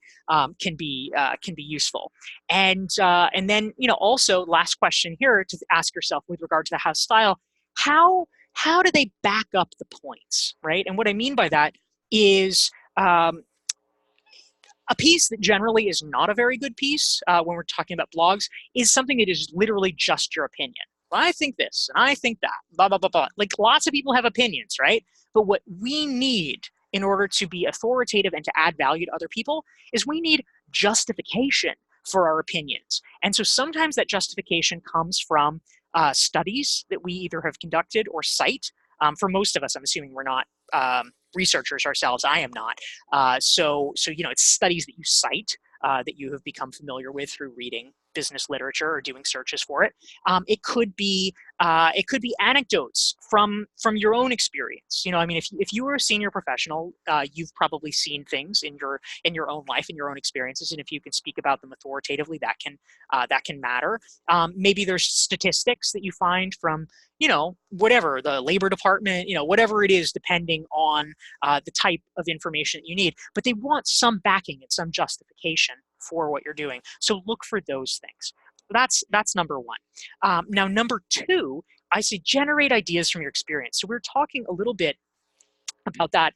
can be useful, and then also last question here to ask yourself with regard to the house style: how do they back up the points, right? And what I mean by that is a piece that generally is not a very good piece when we're talking about blogs is something that is literally just your opinion. Well, I think this and I think that, blah, blah, blah, blah. Like lots of people have opinions, right? But what we need in order to be authoritative and to add value to other people is we need justification for our opinions. And so sometimes that justification comes from studies that we either have conducted or cite. For most of us, I'm assuming we're not researchers ourselves. I am not. So it's studies that you cite that you have become familiar with through reading business literature or doing searches for it. It could be anecdotes from your own experience. I mean, if you were a senior professional, you've probably seen things in your own life, in your own experiences, and if you can speak about them authoritatively, that can matter. Maybe there's statistics that you find from whatever, the labor department, whatever it is, depending on the type of information that you need. But they want some backing and some justification for what you're doing. So look for those things. That's number one. Now, number two, I say generate ideas from your experience. So we were talking a little bit about that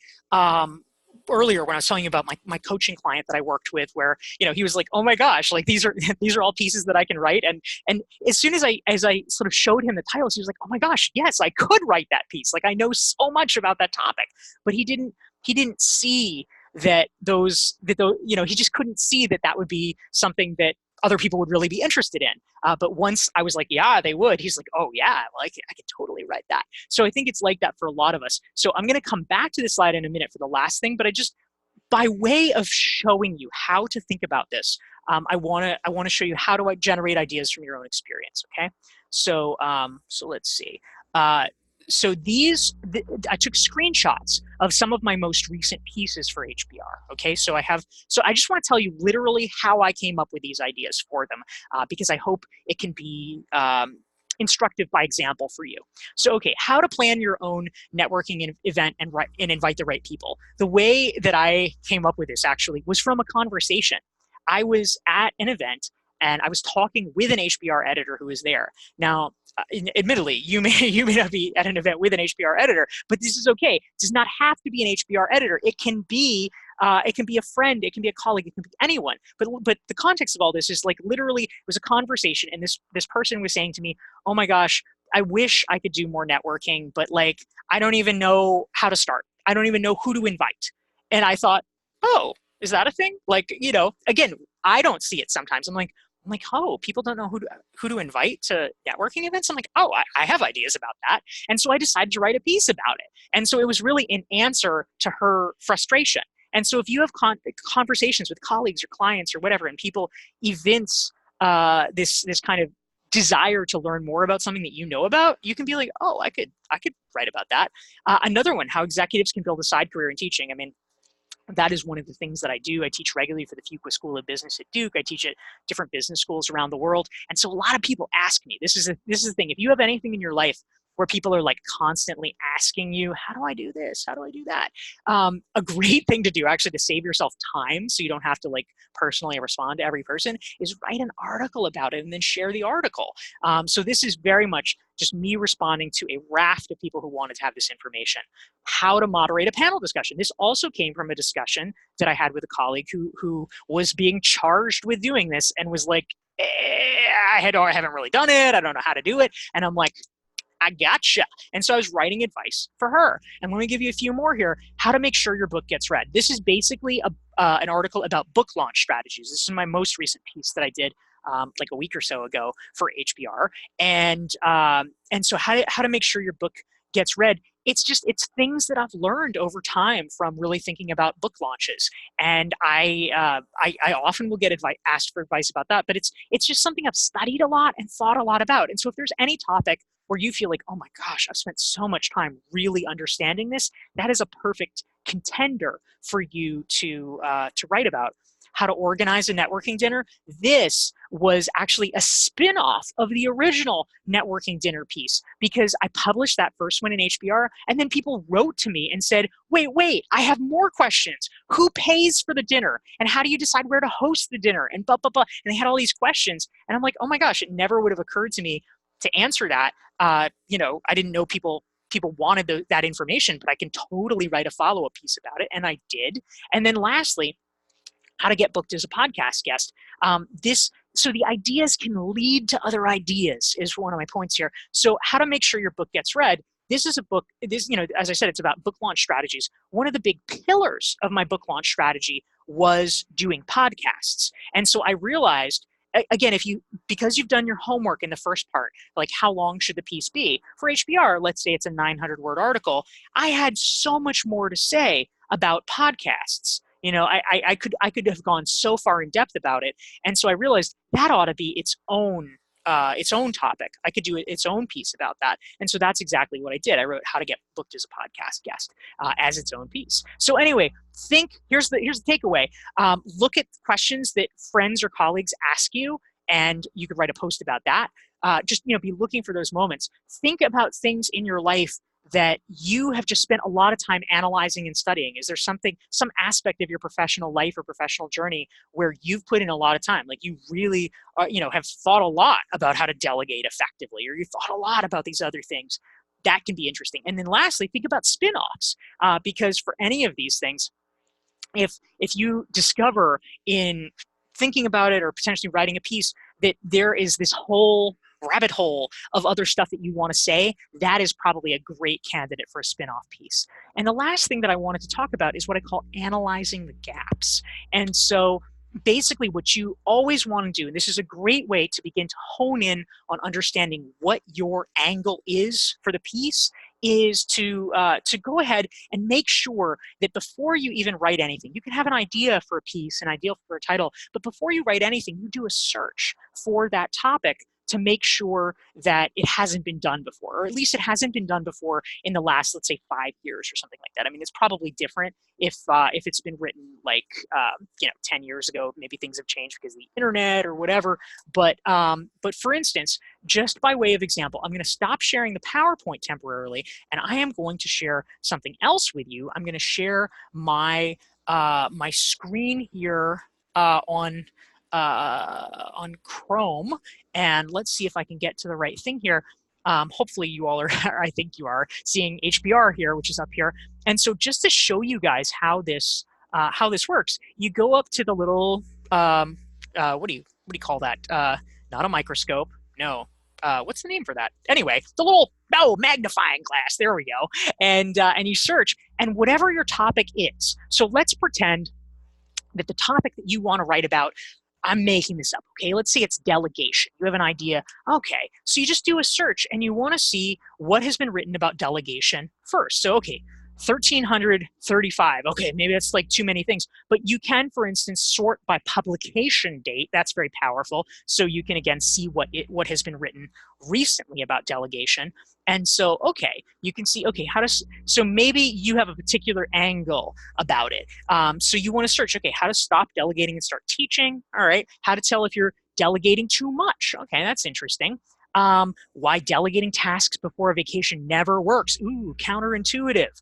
earlier when I was telling you about my coaching client that I worked with, where he was like, oh my gosh, like these are all pieces that I can write. And as soon as I sort of showed him the titles, he was like, oh my gosh, yes, I could write that piece. Like I know so much about that topic. But he didn't see that he just couldn't see that would be something that other people would really be interested in. But once I was like, yeah, they would, he's like, oh yeah, well, I could totally write that. So I think it's like that for a lot of us. So I'm going to come back to this slide in a minute for the last thing, but by way of showing you how to think about this, I want to show you how to generate ideas from your own experience. Okay. So let's see. So I took screenshots of some of my most recent pieces for HBR. Okay, so I just want to tell you literally how I came up with these ideas for them, because I hope it can be instructive by example for you. So, okay, how to plan your own networking event and invite the right people. The way that I came up with this actually was from a conversation. I was at an event and I was talking with an HBR editor who was there. Now, admittedly, you may not be at an event with an HBR editor, but this is okay. It does not have to be an HBR editor. It can be a friend, it can be a colleague, it can be anyone. But the context of all this is like literally it was a conversation, and this person was saying to me, "Oh my gosh, I wish I could do more networking, but like I don't even know how to start. I don't even know who to invite." And I thought, "Oh, is that a thing?" Like, again, I don't see it sometimes. I'm like, oh, people don't know who to invite to networking events. I'm like, oh, I have ideas about that. And so I decided to write a piece about it. And so it was really an answer to her frustration. And so if you have conversations with colleagues or clients or whatever, and people evince this kind of desire to learn more about something that you know about, you can be like, oh, I could write about that. Another one, how executives can build a side career in teaching. I mean, that is one of the things that I do. I teach regularly for the Fuqua School of Business at Duke. I teach at different business schools around the world. And so a lot of people ask me, this is the thing, if you have anything in your life where people are like constantly asking you, how do I do this? How do I do that? A great thing to do actually to save yourself time so you don't have to like personally respond to every person is write an article about it and then share the article. So this is very much just me responding to a raft of people who wanted to have this information. How to moderate a panel discussion. This also came from a discussion that I had with a colleague who was being charged with doing this and was like, I haven't really done it. I don't know how to do it. And I'm like, I gotcha. And so I was writing advice for her. And let me give you a few more here. How to make sure your book gets read. This is basically an article about book launch strategies. This is my most recent piece that I did like a week or so ago for HBR. And so how to make sure your book gets read. It's things that I've learned over time from really thinking about book launches. And I often will get asked for advice about that, but it's just something I've studied a lot and thought a lot about. And so if there's any topic where you feel like, oh my gosh, I've spent so much time really understanding this, that is a perfect contender for you to write about. How to organize a networking dinner. This was actually a spin-off of the original networking dinner piece because I published that first one in HBR and then people wrote to me and said, wait, I have more questions. Who pays for the dinner? And how do you decide where to host the dinner? And blah, blah, blah. And they had all these questions. And I'm like, oh my gosh, it never would have occurred to me to answer that. I didn't know people wanted that information, but I can totally write a follow-up piece about it. And I did. And then lastly, how to get booked as a podcast guest. So the ideas can lead to other ideas is one of my points here. So how to make sure your book gets read. This is a book, as I said, it's about book launch strategies. One of the big pillars of my book launch strategy was doing podcasts. And so I realized, again, because you've done your homework in the first part, like how long should the piece be? For HBR, let's say it's a 900-word article. I had so much more to say about podcasts. I could have gone so far in depth about it. And so I realized that ought to be its own topic. I could do its own piece about that. And so that's exactly what I did. I wrote how to get booked as a podcast guest as its own piece. So anyway, here's the takeaway. Look at questions that friends or colleagues ask you, and you could write a post about that. Just be looking for those moments. Think about things in your life that you have just spent a lot of time analyzing and studying. Is there some aspect of your professional life or professional journey where you've put in a lot of time? Like you really, have thought a lot about how to delegate effectively, or you thought a lot about these other things. That can be interesting. And then lastly, think about spin-offs, because for any of these things, if you discover in thinking about it or potentially writing a piece that there is this whole rabbit hole of other stuff that you want to say, that is probably a great candidate for a spin-off piece. And the last thing that I wanted to talk about is what I call analyzing the gaps. And so basically what you always want to do, and this is a great way to begin to hone in on understanding what your angle is for the piece, is to go ahead and make sure that before you even write anything, you can have an idea for a piece, an idea for a title, but before you write anything, you do a search for that topic to make sure that it hasn't been done before, or at least it hasn't been done before in the last, let's say, 5 years or something like that. I mean, it's probably different if it's been written like 10 years ago. Maybe things have changed because of the internet or whatever. But for instance, just by way of example, I'm going to stop sharing the PowerPoint temporarily, and I am going to share something else with you. I'm going to share my my screen here on Chrome, and let's see if I can get to the right thing here. Hopefully you all are, I think you are, seeing HBR here, which is up here. And so just to show you guys how this works, you go up to the little, what do you call that? Not a microscope, no. What's the name for that? Anyway, the little magnifying glass. There we go. And you search, and whatever your topic is. So let's pretend that the topic that you want to write about, I'm making this up, okay? Let's say it's delegation. You have an idea. Okay, so you just do a search and you want to see what has been written about delegation first. So, okay, 1335. Okay, maybe that's like too many things. But you can, for instance, sort by publication date. That's very powerful. So you can, again, see what has been written recently about delegation. And so, okay, you can see, okay, so maybe you have a particular angle about it. So you want to search, okay, how to stop delegating and start teaching. All right, how to tell if you're delegating too much. Okay, that's interesting. Why delegating tasks before a vacation never works. Ooh, counterintuitive.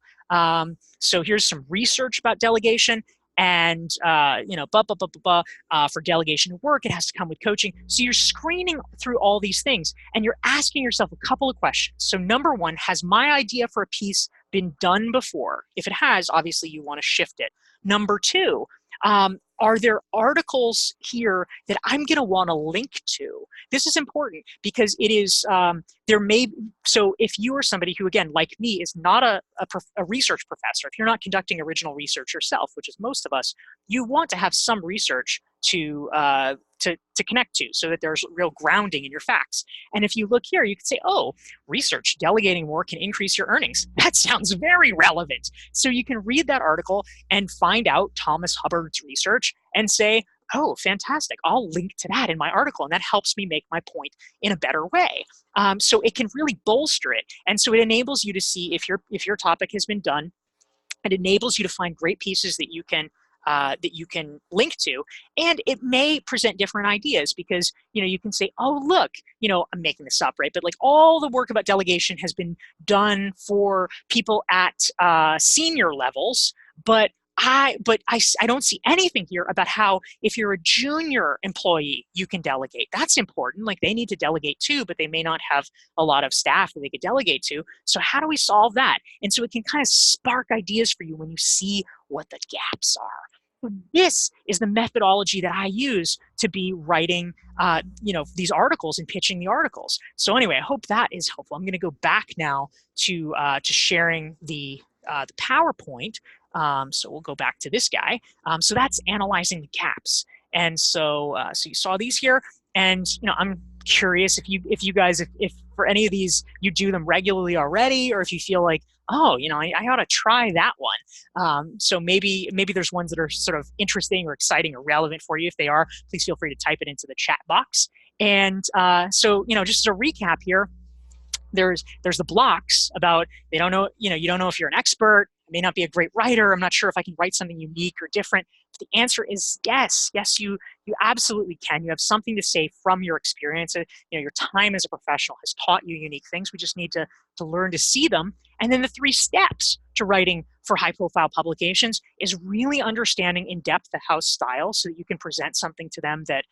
So here's some research about delegation. And for delegation to work, it has to come with coaching. So you're screening through all these things, and you're asking yourself a couple of questions. So number one, has my idea for a piece been done before? If it has, obviously you want to shift it. Number two, are there articles here that I'm going to want to link to? This is important because it is, so if you are somebody who, again, like me, is not a research professor, if you're not conducting original research yourself, which is most of us, you want to have some research to connect to so that there's real grounding in your facts. And if you look here, you can say, oh, research, delegating more can increase your earnings. That sounds very relevant. So you can read that article and find out Thomas Hubbard's research and say, oh, fantastic, I'll link to that in my article. And that helps me make my point in a better way. So it can really bolster it. And so it enables you to see if your topic has been done. It enables you to find great pieces that you can link to, and it may present different ideas because you can say, oh look, I'm making this up, right? But like all the work about delegation has been done for people at senior levels, but I don't see anything here about how if you're a junior employee, you can delegate. That's important. Like they need to delegate too, but they may not have a lot of staff that they could delegate to. So how do we solve that? And so it can kind of spark ideas for you when you see what the gaps are. This is the methodology that I use to be writing, these articles and pitching the articles. So anyway, I hope that is helpful. I'm going to go back now to sharing the PowerPoint. So we'll go back to this guy. So that's analyzing the gaps. And so you saw these here, and I'm curious if you guys, if for any of these you do them regularly already, or if you feel like, oh, I ought to try that one. So maybe there's ones that are sort of interesting or exciting or relevant for you. If they are, please feel free to type it into the chat box. And so just as a recap here, there's the blocks about they don't know, you don't know if you're an expert. I may not be a great writer. I'm not sure if I can write something unique or different. But the answer is yes. Yes, you absolutely can. You have something to say from your experience. Your time as a professional has taught you unique things. We just need to learn to see them. And then the 3 steps to writing for high-profile publications is really understanding in depth the house style so that you can present something to them that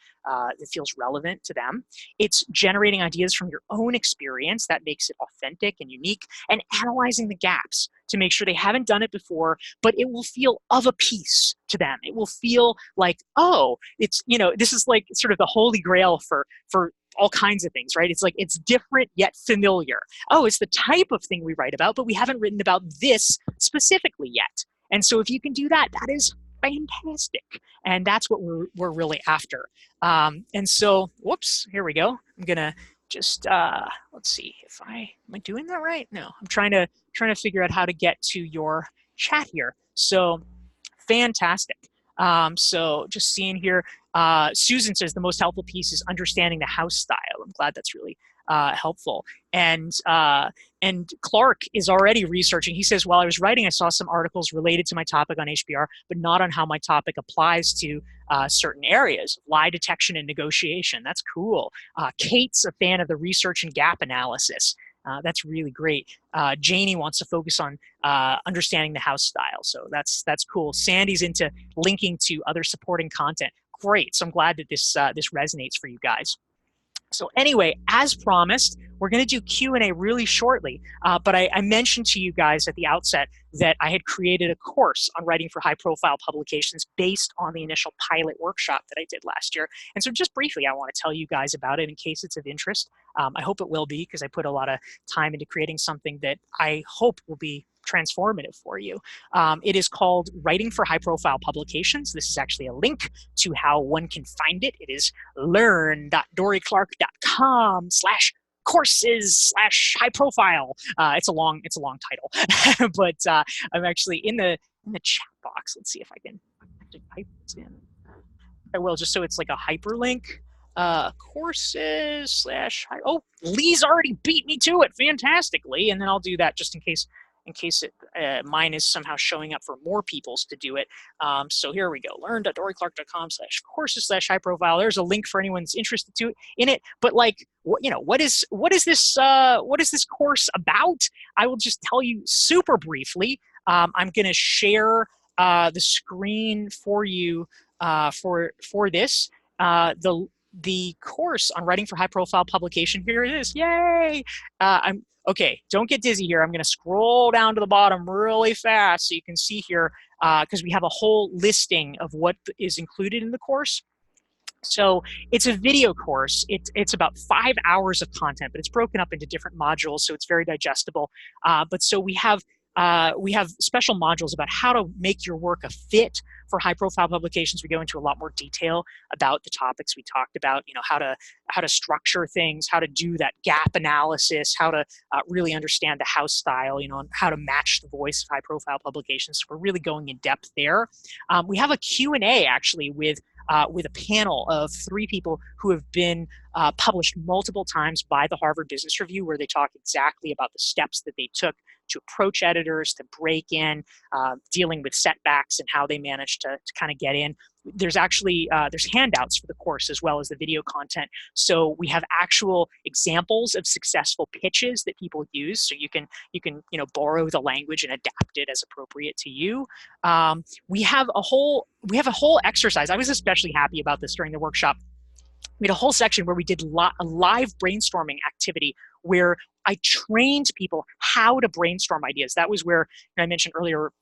feels relevant to them. It's generating ideas from your own experience that makes it authentic and unique, and analyzing the gaps to make sure they haven't done it before, but it will feel of a piece to them. It will feel like, oh, it's, this is like sort of the holy grail for all kinds of things, right? It's like, it's different yet familiar. Oh, it's the type of thing we write about, but we haven't written about this specifically yet. And so if you can do that, that is fantastic. And that's what we're really after. And so, whoops, here we go. I'm gonna just, let's see if am I doing that right? No, I'm trying to figure out how to get to your chat here. So fantastic. So just seeing here, Susan says the most helpful piece is understanding the house style. I'm glad that's really helpful. And Clark is already researching. He says, while I was writing, I saw some articles related to my topic on HBR, but not on how my topic applies to certain areas, lie detection and negotiation. That's cool. Kate's a fan of the research and gap analysis. That's really great. Janie wants to focus on understanding the house style. So that's cool. Sandy's into linking to other supporting content. Great. So I'm glad that this resonates for you guys. So anyway, as promised, we're going to do Q&A really shortly, but I mentioned to you guys at the outset that I had created a course on writing for high-profile publications based on the initial pilot workshop that I did last year. And so just briefly, I want to tell you guys about it in case it's of interest. I hope it will be, because I put a lot of time into creating something that I hope will be transformative for you. It is called Writing for High-Profile Publications. This is actually a link to how one can find it. It is learn.dorieclark.com/courses/high-profile. It's a long title, but I'm actually in the chat box. Let's see if I can type this in. I will, just so it's like a hyperlink. Courses/. Oh, Lee's already beat me to it fantastically, and then I'll do that just in case in case mine is somehow showing up for more people's to do it. So here we go, learn.dorieclark.com/courses/high profile. There's a link for anyone's interested in it. But like, what is this course about? I will just tell you super briefly. I'm going to share the screen for you for this. The course on writing for high profile publication. Here it is. Yay! I'm okay. Don't get dizzy here. I'm going to scroll down to the bottom really fast so you can see here, because we have a whole listing of what is included in the course. So it's a video course. It's about 5 hours of content, but it's broken up into different modules, so it's very digestible. But so we have special modules about how to make your work a fit for high-profile publications. We go into a lot more detail about the topics we talked about. How to structure things, how to do that gap analysis, how to really understand the house style. And how to match the voice of high-profile publications. So we're really going in depth there. We have a Q&A actually with a panel of 3 people who have been published multiple times by the Harvard Business Review, where they talk exactly about the steps that they took to approach editors, to break in, dealing with setbacks and how they managed to kind of get in. There's actually there's handouts for the course as well as the video content. So we have actual examples of successful pitches that people use. So you can borrow the language and adapt it as appropriate to you. We have a whole exercise. I was especially happy about this during the workshop. We had a whole section where we did a live brainstorming activity where I trained people how to brainstorm ideas. That was where I mentioned earlier,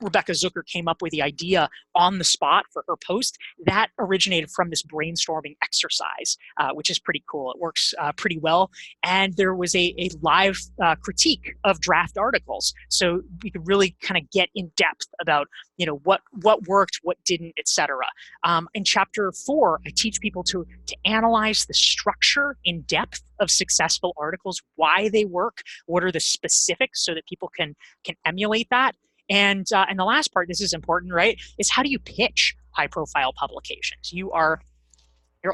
Rebecca Zucker came up with the idea on the spot for her post. That originated from this brainstorming exercise, which is pretty cool. It works pretty well. And there was a live critique of draft articles. So we could really kind of get in depth about what worked, what didn't, etc. In chapter 4, I teach people to analyze the structure in depth of successful articles, why they work, what are the specifics so that people can emulate that. And the last part, this is important, right, is how do you pitch high-profile publications? You're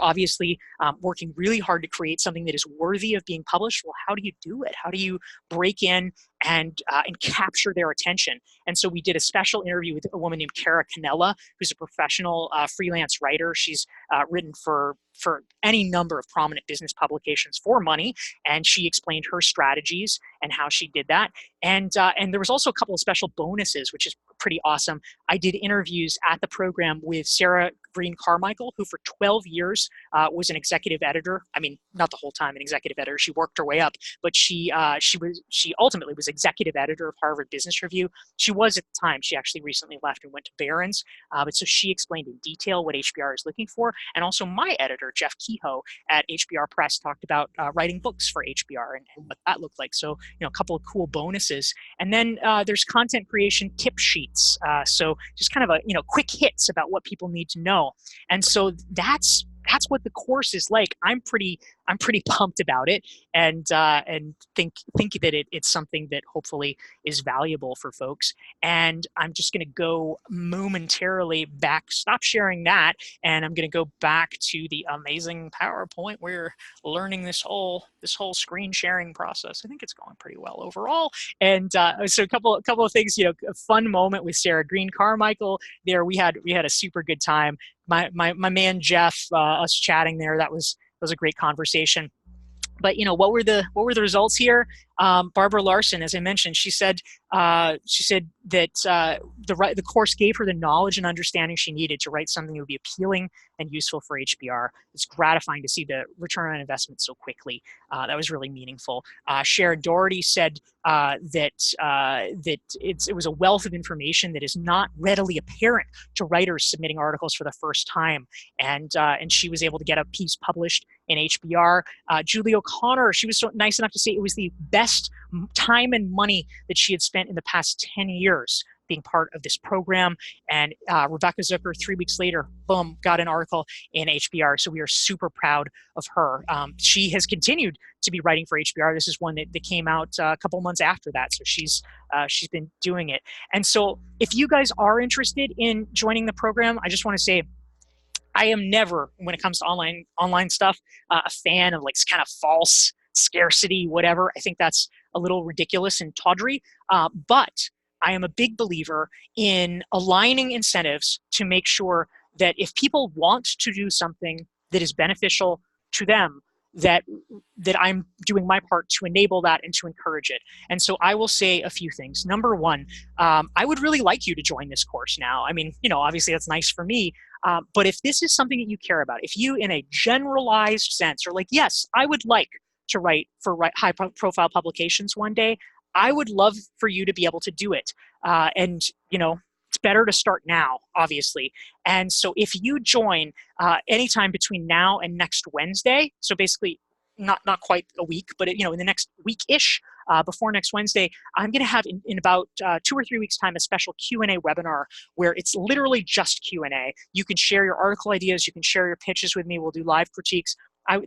obviously working really hard to create something that is worthy of being published. Well, how do you do it? How do you break in and capture their attention? And so we did a special interview with a woman named Cara Canella, who's a professional freelance writer. She's written for any number of prominent business publications for money, and she explained her strategies and how she did that. And there was also a couple of special bonuses, which is pretty awesome. I did interviews at the program with Sarah Green Carmichael, who for 12 years was an executive editor. I mean, not the whole time an executive editor. She worked her way up, but she ultimately was executive editor of Harvard Business Review. She was at the time. She actually recently left and went to Barron's. But so she explained in detail what HBR is looking for. And also my editor, Jeff Kehoe at HBR Press, talked about writing books for HBR and what that looked like. So, a couple of cool bonuses. And then there's content creation tip sheets. So just kind of quick hits about what people need to know. And so that's what the course is like. I'm pretty pumped about it, and think that it's something that hopefully is valuable for folks. And I'm just going to go momentarily back, stop sharing that, and I'm going to go back to the amazing PowerPoint. We're learning this whole screen sharing process. I think it's going pretty well overall. And so a couple of things. A fun moment with Sarah Green Carmichael. There we had a super good time. My man Jeff, us chatting there. That was a great conversation. But what were the results here? Barbara Larson, as I mentioned, she said that the course gave her the knowledge and understanding she needed to write something that would be appealing and useful for HBR. It's gratifying to see the return on investment so quickly. That was really meaningful. Sharon Doherty said that it was a wealth of information that is not readily apparent to writers submitting articles for the first time, and she was able to get a piece published in HBR. Julie O'Connor, she was so nice enough to say it was the best time and money that she had spent in the past 10 years being part of this program. And Rebecca Zucker, 3 weeks later, boom, got an article in HBR. So we are super proud of her. She has continued to be writing for HBR. This is one that came out a couple months after that. So she's been doing it. And so if you guys are interested in joining the program, I just want to say, I am never, when it comes to online stuff, a fan of like kind of false scarcity, whatever. I think that's a little ridiculous and tawdry, but I am a big believer in aligning incentives to make sure that if people want to do something that is beneficial to them, that I'm doing my part to enable that and to encourage it. And so I will say a few things. Number one, I would really like you to join this course now. I mean, obviously that's nice for me, but if this is something that you care about, if you in a generalized sense are like, yes, I would like to write for high profile publications one day, I would love for you to be able to do it. And it's better to start now, obviously. And so if you join anytime between now and next Wednesday, so basically not quite a week, but in the next week-ish, before next Wednesday, I'm going to have in about 2 or 3 weeks' time a special Q&A webinar where it's literally just Q&A. You can share your article ideas, you can share your pitches with me. We'll do live critiques.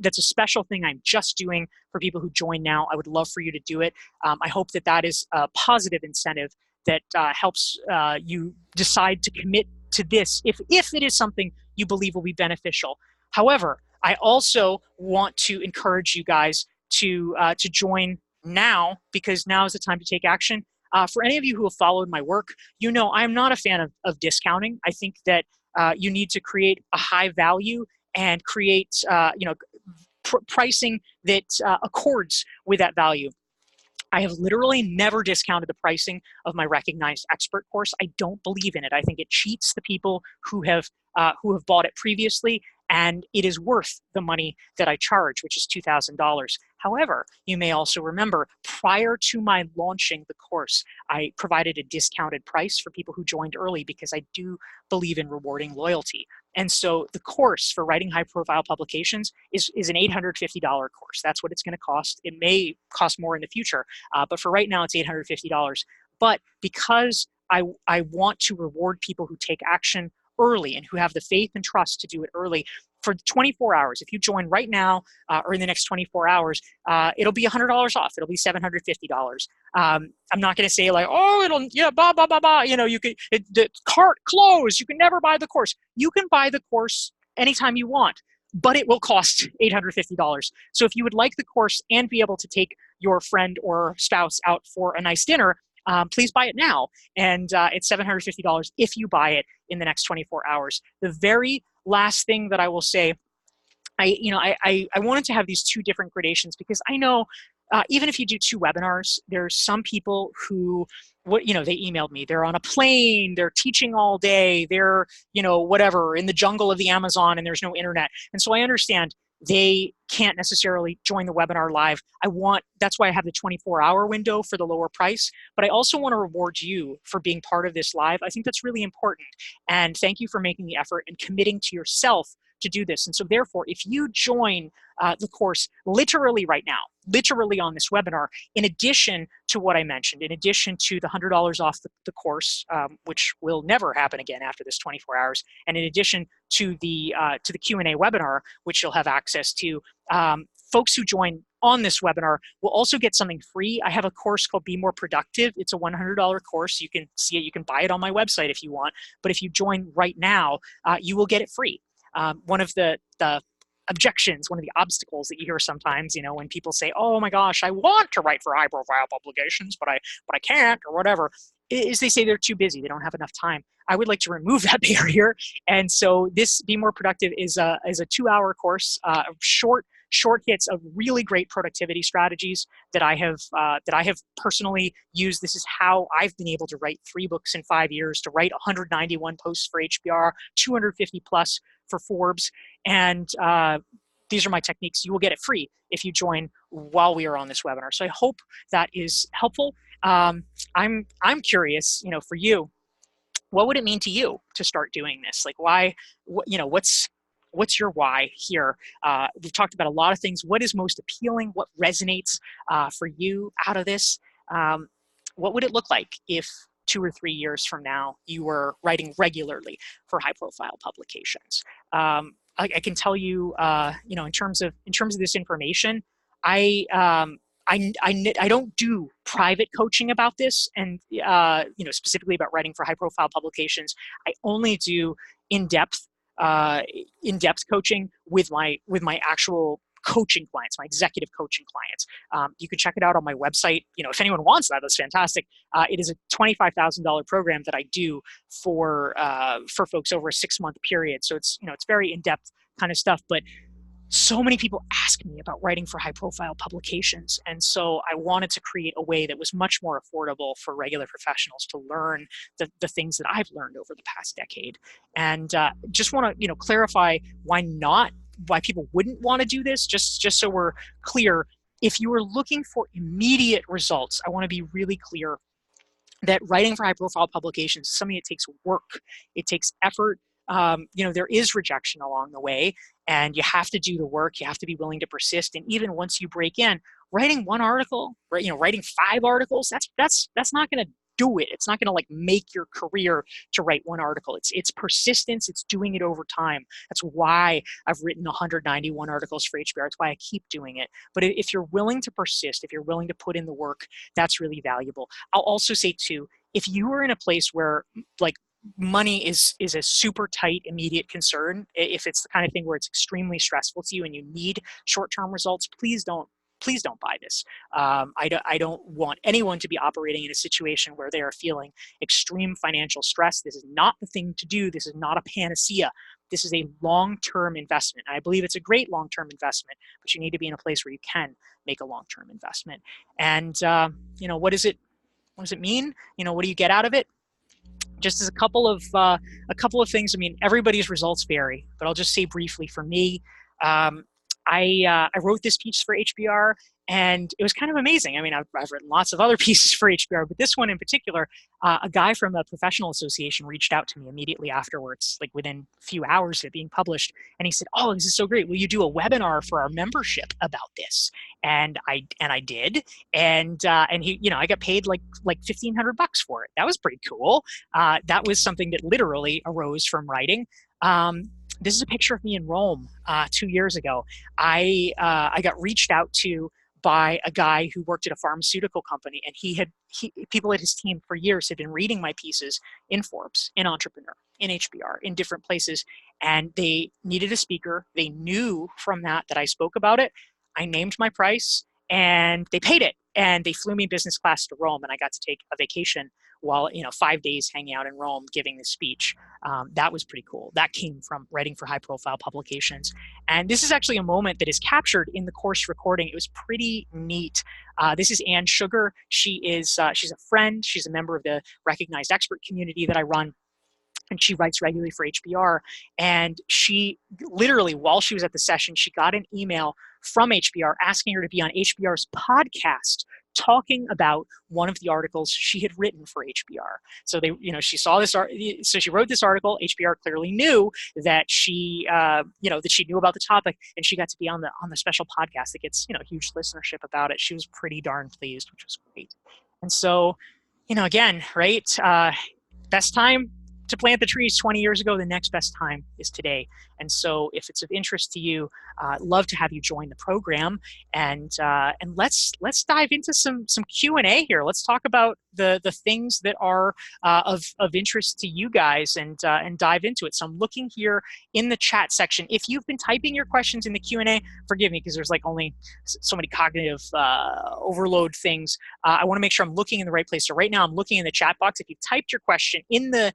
That's a special thing I'm just doing for people who join now. I would love for you to do it. I hope that is a positive incentive that helps you decide to commit to this if it is something you believe will be beneficial. However, I also want to encourage you guys to join now, because now is the time to take action. For any of you who have followed my work, I'm not a fan of discounting. I think that you need to create a high value and create pricing that accords with that value. I have literally never discounted the pricing of my recognized expert course. I don't believe in it. I think it cheats the people who have bought it previously, and it is worth the money that I charge, which is $2,000. However, you may also remember, prior to my launching the course, I provided a discounted price for people who joined early because I do believe in rewarding loyalty. And so the course for writing high-profile publications is an $850 course. That's what it's going to cost. It may cost more in the future, but for right now, it's $850. But because I want to reward people who take action early and who have the faith and trust to do it early, for 24 hours, if you join right now or in the next 24 hours, it'll be $100 off. It'll be $750. I'm not going to say like, blah, blah, blah, blah. The cart closed. You can never buy the course. You can buy the course anytime you want, but it will cost $850. So if you would like the course and be able to take your friend or spouse out for a nice dinner, please buy it now. And it's $750 if you buy it in the next 24 hours. The very last thing that I will say, I wanted to have these two different gradations because I know even if you do 2 webinars, there's some people who, they emailed me. They're on a plane, they're teaching all day, they're, whatever, in the jungle of the Amazon and there's no internet. And so I understand they can't necessarily join the webinar live. That's why I have the 24-hour window for the lower price, but I also want to reward you for being part of this live. I think that's really important. And thank you for making the effort and committing to yourself to do this. And so therefore, if you join the course literally right now, literally on this webinar, in addition to what I mentioned, in addition to the $100 off the course, which will never happen again after this 24 hours, and in addition to the Q&A webinar, which you'll have access to, folks who join on this webinar will also get something free. I have a course called Be More Productive. It's a $100 course. You can see it. You can buy it on my website if you want. But if you join right now, you will get it free. One of the objections, one of the obstacles that you hear sometimes, when people say, "Oh my gosh, I want to write for high-profile publications, but I can't," or whatever, is they say they're too busy, they don't have enough time. I would like to remove that barrier, and so this Be More Productive is a 2-hour course, short hits of really great productivity strategies that I have personally used. This is how I've been able to write 3 books in 5 years, to write 191 posts for HBR, 250 plus for Forbes, and these are my techniques. You will get it free if you join while we are on this webinar. So I hope that is helpful. I'm curious, for you, what would it mean to you to start doing this? Like, why? What's your why here? We've talked about a lot of things. What is most appealing? What resonates for you out of this? What would it look like if 2 or 3 years from now you were writing regularly for high-profile publications? I can tell you, in terms of this information, I don't do private coaching about this, and specifically about writing for high-profile publications. I only do in-depth coaching with my actual coaching clients, my executive coaching clients. You can check it out on my website. If anyone wants that, that's fantastic. It is a $25,000 program that I do for folks over a 6-month period. So it's very in-depth kind of stuff, but so many people ask me about writing for high profile publications. And so I wanted to create a way that was much more affordable for regular professionals to learn the things that I've learned over the past decade. And just want to, clarify why people wouldn't want to do this, just so we're clear. If you are looking for immediate results, I want to be really clear that writing for high profile publications is something that takes work. It takes effort. There is rejection along the way, and you have to do the work. You have to be willing to persist. And even once you break in, writing one article, writing 5 articles, that's not going to do it. It's not going to make your career to write one article. It's persistence. It's doing it over time. That's why I've written 191 articles for HBR. It's why I keep doing it. But if you're willing to persist, if you're willing to put in the work, that's really valuable. I'll also say too, if you are in a place where money is a super tight immediate concern, if it's the kind of thing where it's extremely stressful to you and you need short-term results, please don't buy this. I don't want anyone to be operating in a situation where they are feeling extreme financial stress. This is not the thing to do. This is not a panacea. This is a long-term investment. I believe it's a great long-term investment, but you need to be in a place where you can make a long-term investment. And what does it mean? What do you get out of it? Just as a couple of things. I mean, everybody's results vary, but I'll just say briefly for me, I wrote this piece for HBR, and it was kind of amazing. I mean, I've written lots of other pieces for HBR, but this one in particular, a guy from a professional association reached out to me immediately afterwards, within a few hours of it being published, and he said, "Oh, this is so great. Will you do a webinar for our membership about this?" And I did, and he, I got paid like $1,500 for it. That was pretty cool. That was something that literally arose from writing. This is a picture of me in Rome 2 years ago. I got reached out to by a guy who worked at a pharmaceutical company, and people at his team for years had been reading my pieces in Forbes, in Entrepreneur, in HBR, in different places, and they needed a speaker. They knew from that I spoke about it. I named my price, and they paid it, and they flew me business class to Rome, and I got to take a vacation while 5 days hanging out in Rome giving this speech. That was pretty cool. That came from writing for high profile publications. And this is actually a moment that is captured in the course recording. It was pretty neat. This is Ann Sugar. She's a friend. She's a member of the recognized expert community that I run, and she writes regularly for HBR. And she literally, while she was at the session, she got an email from HBR asking her to be on HBR's podcast, talking about one of the articles she had written for HBR. So she saw this, so she wrote this article. HBR clearly knew that she knew about the topic, and she got to be on the special podcast that gets huge listenership about it. She was pretty darn pleased, which was great. And so, again, right, best time to plant the trees 20 years ago. The next best time is today. And so if it's of interest to you, love to have you join the program, and let's dive into some Q&A here. Let's talk about the things that are of interest to you guys, and dive into it. So I'm looking here in the chat section. If you've been typing your questions in the Q&A, forgive me, because there's only so many cognitive overload things. I want to make sure I'm looking in the right place. So right now I'm looking in the chat box. If you've typed your question in the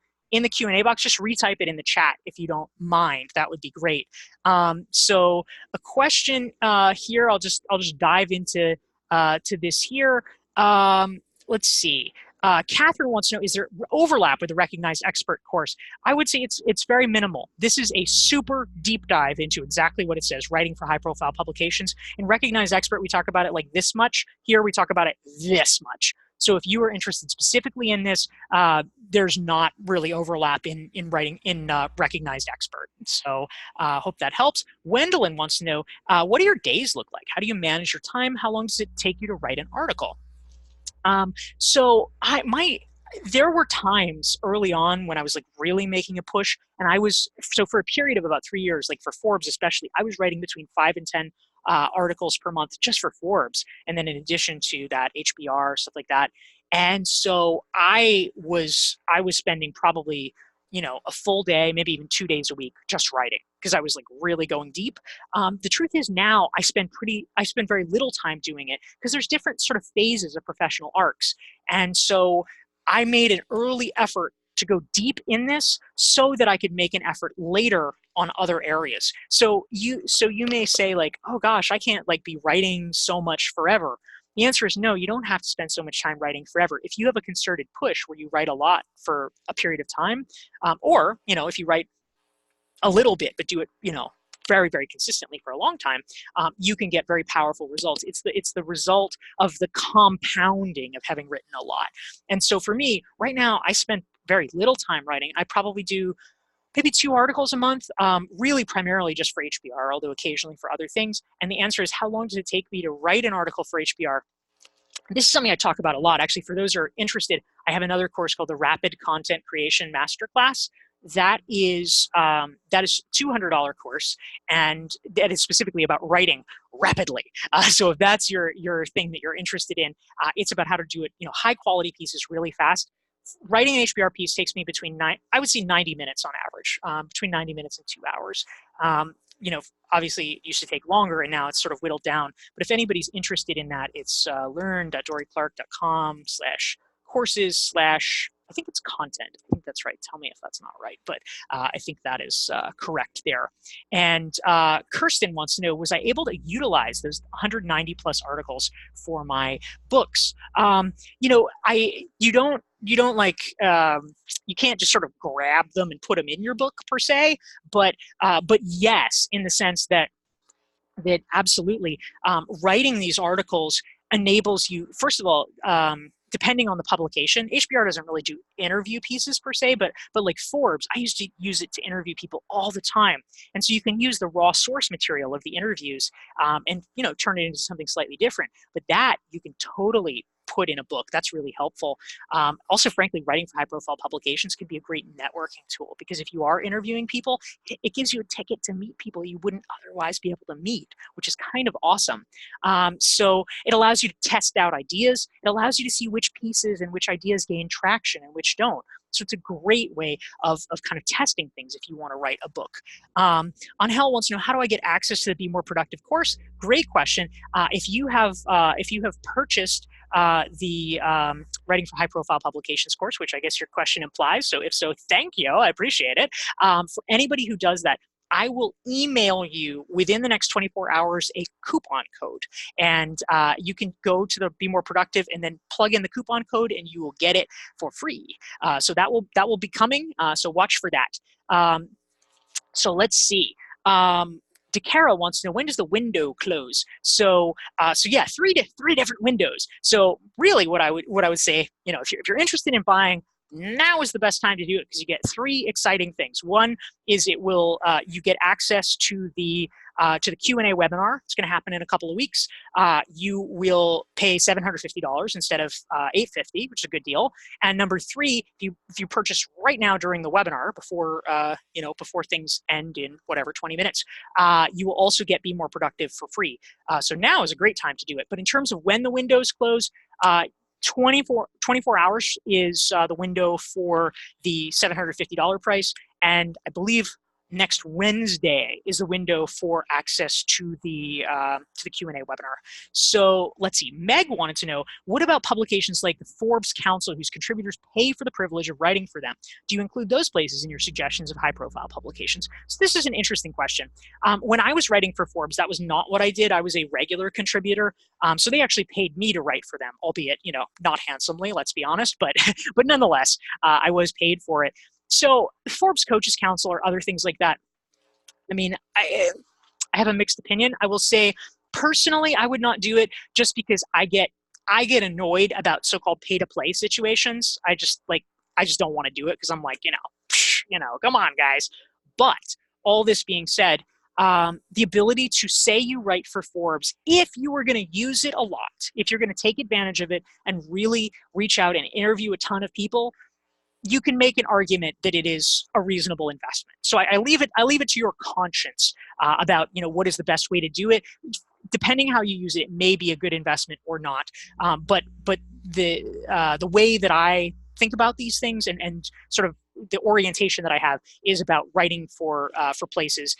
Q&A box, just retype it in the chat if you don't mind. That would be great. So a question here, I'll just dive into to this here. Let's see. Catherine wants to know, is there overlap with the recognized expert course? I would say it's very minimal. This is a super deep dive into exactly what it says, writing for high profile publications. In recognized expert, we talk about it like this much. Here we talk about it this much. So if you are interested specifically in this, there's not really overlap in writing in recognized expert. So hope that helps. Wendelin wants to know, what do your days look like? How do you manage your time? How long does it take you to write an article? So there were times early on when I was really making a push, and so for a period of about 3 years, for Forbes especially, I was writing between 5 and 10 articles per month just for Forbes, and then in addition to that, HBR, stuff like that. And so I was spending probably a full day, maybe even 2 days a week, just writing because I was like really going deep. The truth is now I spend very little time doing it because there's different sort of phases of professional arcs. And so I made an early effort to go deep in this so that I could make an effort later on other areas. So you may say like, oh gosh, I can't like be writing so much forever. The answer is no, you don't have to spend so much time writing forever. If you have a concerted push where you write a lot for a period of time, or, if you write a little bit, but do it, very, very consistently for a long time, you can get very powerful results. It's the result of the compounding of having written a lot. And so for me, right now, I spend very little time writing. I probably do maybe 2 articles a month, really primarily just for HBR, although occasionally for other things. And the answer is, how long does it take me to write an article for HBR? This is something I talk about a lot. Actually, for those who are interested, I have another course called the Rapid Content Creation Masterclass. That is $200 course, and that is specifically about writing rapidly. So if that's your thing that you're interested in, it's about how to do it, high quality pieces really fast. Writing an HBR piece takes me I would say 90 minutes on average, between 90 minutes and 2 hours. Obviously it used to take longer and now it's sort of whittled down. But if anybody's interested in that, it's learn.dorieclark.com/courses/ I think it's content. I think that's right. Tell me if that's not right, but I think that is correct there. And Kirsten wants to know, was I able to utilize those 190 plus articles for my books? You don't like, you can't just sort of grab them and put them in your book per se, but yes, in the sense that absolutely, writing these articles enables you, first of all, depending on the publication. HBR doesn't really do interview pieces per se, but like Forbes, I used to use it to interview people all the time. And so you can use the raw source material of the interviews and turn it into something slightly different. But that you can totally put in a book. That's really helpful. Also, frankly, writing for high-profile publications can be a great networking tool because if you are interviewing people, it gives you a ticket to meet people you wouldn't otherwise be able to meet, which is kind of awesome. So it allows you to test out ideas. It allows you to see which pieces and which ideas gain traction and which don't. So it's a great way of kind of testing things if you want to write a book. Angel wants to know, how do I get access to the Be More Productive course? Great question. If you have purchased the Writing for High Profile Publications course, which I guess your question implies. So if so, thank you. I appreciate it. For anybody who does that, I will email you within the next 24 hours a coupon code. And you can go to the Be More Productive and then plug in the coupon code and you will get it for free. So that will be coming. So watch for that. So let's see. DeCara wants to know, when does the window close? So yeah, three different windows. So really, what I would say, if you're interested in buying, now is the best time to do it because you get 3 exciting things. One is it will you get access to the Q&A webinar. It's going to happen in a couple of weeks. You will pay $750 instead of $850, which is a good deal. And number 3, if you purchase right now during the webinar before before things end in whatever 20 minutes, you will also get Be More Productive for free. So now is a great time to do it. But in terms of when the windows close, 24 hours is the window for the $750 price, and I believe next Wednesday is the window for access to the Q&A webinar. So let's see. Meg wanted to know, what about publications like the Forbes Council, whose contributors pay for the privilege of writing for them? Do you include those places in your suggestions of high-profile publications? So this is an interesting question. When I was writing for Forbes, that was not what I did. I was a regular contributor, so they actually paid me to write for them, albeit not handsomely, let's be honest, but nonetheless, I was paid for it. So Forbes Coaches Council or other things like that, I mean, I have a mixed opinion. I will say, personally, I would not do it just because I get annoyed about so-called pay-to-play situations. I just don't want to do it because I'm like, come on, guys. But all this being said, the ability to say you write for Forbes, if you are going to use it a lot, if you're going to take advantage of it and really reach out and interview a ton of people, you can make an argument that it is a reasonable investment. So I leave it to your conscience about what is the best way to do it. Depending how you use it, it may be a good investment or not. But the way that I think about these things and sort of the orientation that I have is about writing for places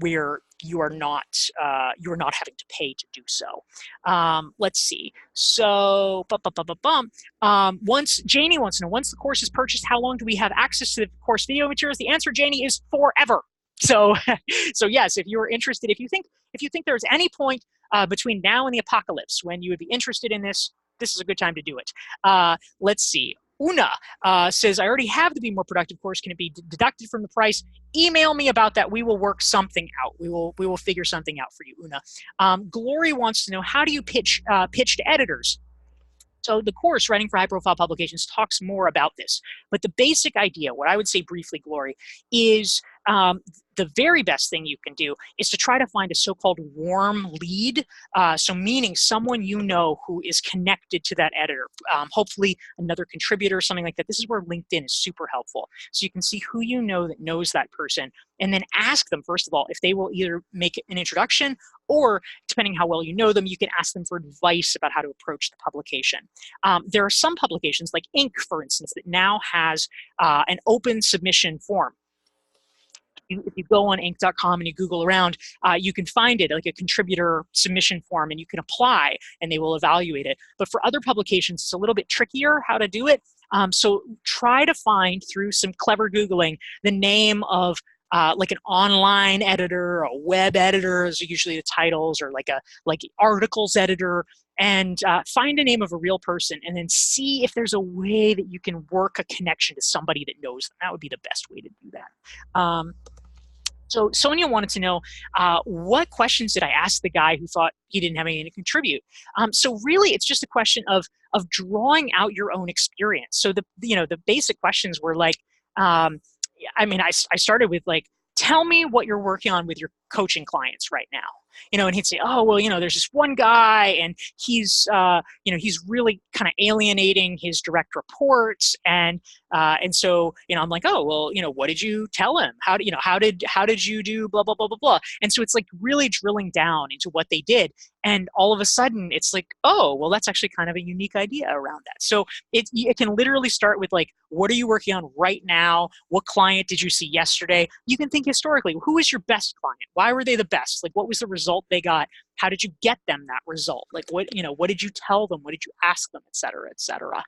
where you're not having to pay to do so. Let's see. So, once Janie wants to know, once the course is purchased, how long do we have access to the course video materials? The answer, Janie, is forever. So, so yes, if you're interested, if you think there's any point between now and the apocalypse when you would be interested in this, this is a good time to do it. Let's see. Una says, I already have the Be More Productive course. Can it be deducted from the price? Email me about that. We will work something out. We will figure something out for you, Una. Glory wants to know, how do you pitch to editors? So the course, Writing for High-Profile Publications, talks more about this. But the basic idea, what I would say briefly, Glory, is the very best thing you can do is to try to find a so-called warm lead, so meaning someone you know who is connected to that editor, hopefully another contributor, something like that. This is where LinkedIn is super helpful. So you can see who you know that knows that person, and then ask them, first of all, if they will either make an introduction, or depending how well you know them, you can ask them for advice about how to approach the publication. There are some publications, like Inc., for instance, that now has an open submission form. If you go on Inc.com and you Google around, you can find it, like a contributor submission form, and you can apply and they will evaluate it. But for other publications, it's a little bit trickier how to do it. So try to find, through some clever Googling, the name of like an online editor, or a web editor is usually the titles, or like articles editor, and find a name of a real person, and then see if there's a way that you can work a connection to somebody that knows them. That would be the best way to do that. So Sonia wanted to know, what questions did I ask the guy who thought he didn't have anything to contribute? So really, it's just a question of drawing out your own experience. So the basic questions were like, I mean, I started with like, tell me what you're working on with your coaching clients right now. And he'd say, oh, well, there's this one guy, and he's really kind of alienating his direct reports. And so, I'm like, oh, well, what did you tell him? How did you do blah, blah, blah, blah, blah. And so it's like really drilling down into what they did. And all of a sudden it's like, oh, well, that's actually kind of a unique idea around that. So it can literally start with like, what are you working on right now? What client did you see yesterday? You can think historically, who is your best client? Why were they the best? Like, what was the result they got? How did you get them that result? Like, what did you tell them? What did you ask them, et cetera, et cetera.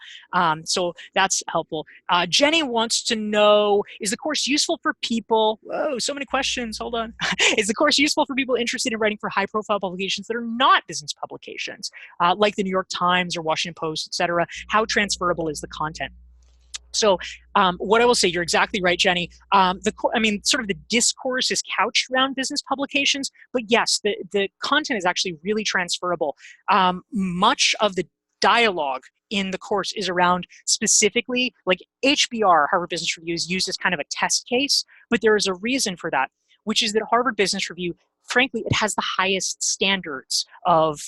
So that's helpful. Jenny wants to know, is the course useful for people? Whoa, so many questions. Hold on. Is the course useful for people interested in writing for high-profile publications that are not business publications, like the New York Times or Washington Post, et cetera? How transferable is the content? So what I will say, you're exactly right, Jenny. Sort of the discourse is couched around business publications, but yes, the content is actually really transferable. Much of the dialogue in the course is around specifically, like HBR, Harvard Business Review, is used as kind of a test case, but there is a reason for that, which is that Harvard Business Review, frankly, it has the highest standards of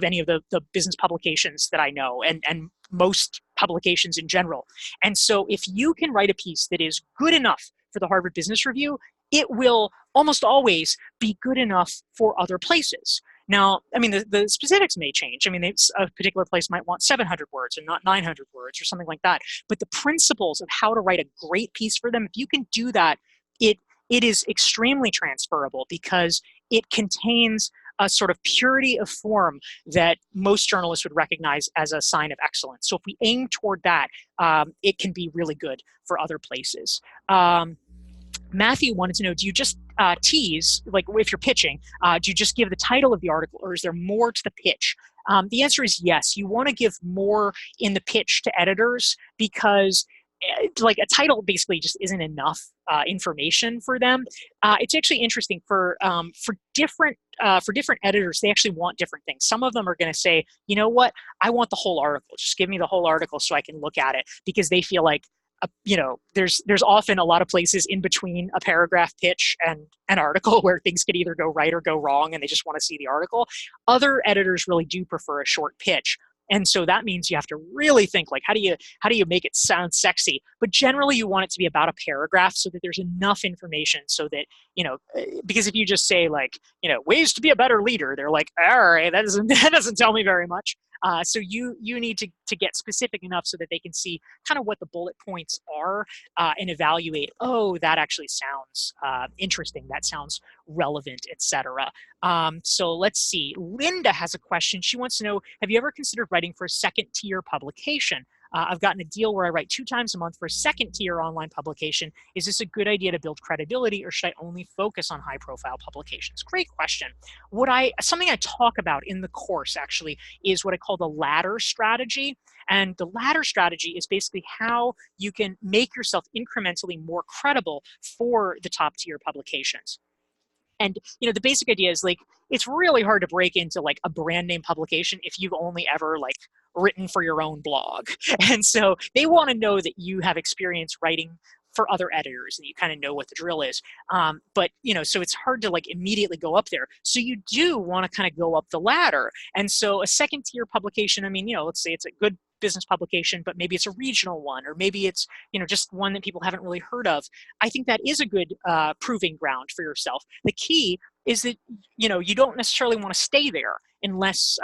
any of the business publications that I know, and most publications in general. And so if you can write a piece that is good enough for the Harvard Business Review, it will almost always be good enough for other places. Now, I mean, the specifics may change. I mean, a particular place might want 700 words and not 900 words or something like that. But the principles of how to write a great piece for them, if you can do that, it is extremely transferable, because it contains a sort of purity of form that most journalists would recognize as a sign of excellence. So if we aim toward that, it can be really good for other places. Matthew wanted to know, do you just tease, like if you're pitching, do you just give the title of the article, or is there more to the pitch? The answer is yes. You want to give more in the pitch to editors, because like a title basically just isn't enough information for them. It's actually interesting for different editors. They actually want different things. Some of them are going to say, you know what, I want the whole article. Just give me the whole article so I can look at it, because they feel like there's often a lot of places in between a paragraph pitch and an article where things could either go right or go wrong, and they just want to see the article. Other editors really do prefer a short pitch. And so that means you have to really think, like, how do you make it sound sexy? But generally you want it to be about a paragraph, so that there's enough information, so that, because if you just say, like, ways to be a better leader, they're like, all right, that doesn't tell me very much. So you need to get specific enough so that they can see kind of what the bullet points are and evaluate. Oh, that actually sounds interesting. That sounds relevant, etc. So let's see. Linda has a question. She wants to know, have you ever considered writing for a second tier publication? I've gotten a deal where I write 2 times a month for a second tier online publication. Is this a good idea to build credibility, or should I only focus on high profile publications? Great question. Something I talk about in the course actually is what I call the ladder strategy. And the ladder strategy is basically how you can make yourself incrementally more credible for the top tier publications. And the basic idea is like it's really hard to break into like a brand name publication if you've only ever like written for your own blog. And so they want to know that you have experience writing for other editors and you kind of know what the drill is. But so it's hard to like immediately go up there. So you do want to kind of go up the ladder. And so a second tier publication, I mean, let's say it's a good business publication, but maybe it's a regional one, or maybe it's just one that people haven't really heard of. I think that is a good proving ground for yourself. The key is that you don't necessarily want to stay there unless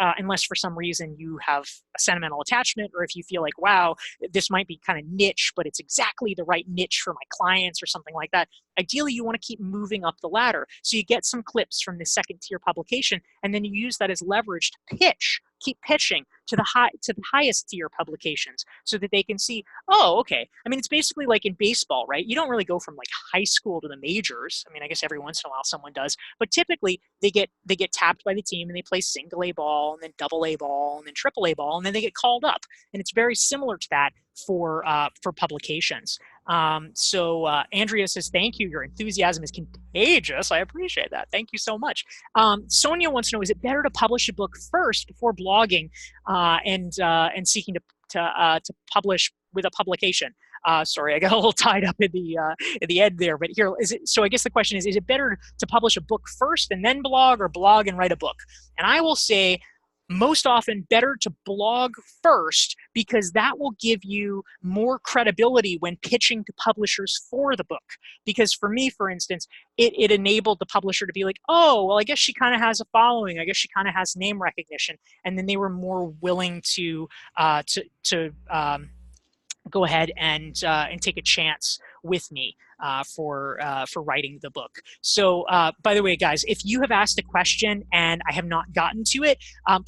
for some reason you have a sentimental attachment, or if you feel like, wow, this might be kind of niche, but it's exactly the right niche for my clients or something like that. Ideally, you want to keep moving up the ladder. So you get some clips from the second tier publication, and then you use that as leverage to keep pitching to the highest tier publications so that they can see, oh, okay. I mean, it's basically like in baseball, right? You don't really go from like high school to the majors. I mean, I guess every once in a while someone does, but typically they get tapped by the team and they play single A ball and then double A ball and then triple A ball, and then they get called up. And it's very similar to that for publications. So Andrea says, thank you. Your enthusiasm is contagious. I appreciate that. Thank you so much. Sonia wants to know, is it better to publish a book first before blogging and seeking to publish with a publication? Sorry, I got a little tied up in the end there, but here is it. So I guess the question is it better to publish a book first and then blog, or blog and write a book? And I will say, most often better to blog first, because that will give you more credibility when pitching to publishers for the book. Because for me, for instance, it enabled the publisher to be like, oh, well, I guess she kind of has a following. I guess she kind of has name recognition. And then they were more willing to go ahead and take a chance with me for writing the book. So by the way, guys, if you have asked a question and I have not gotten to it,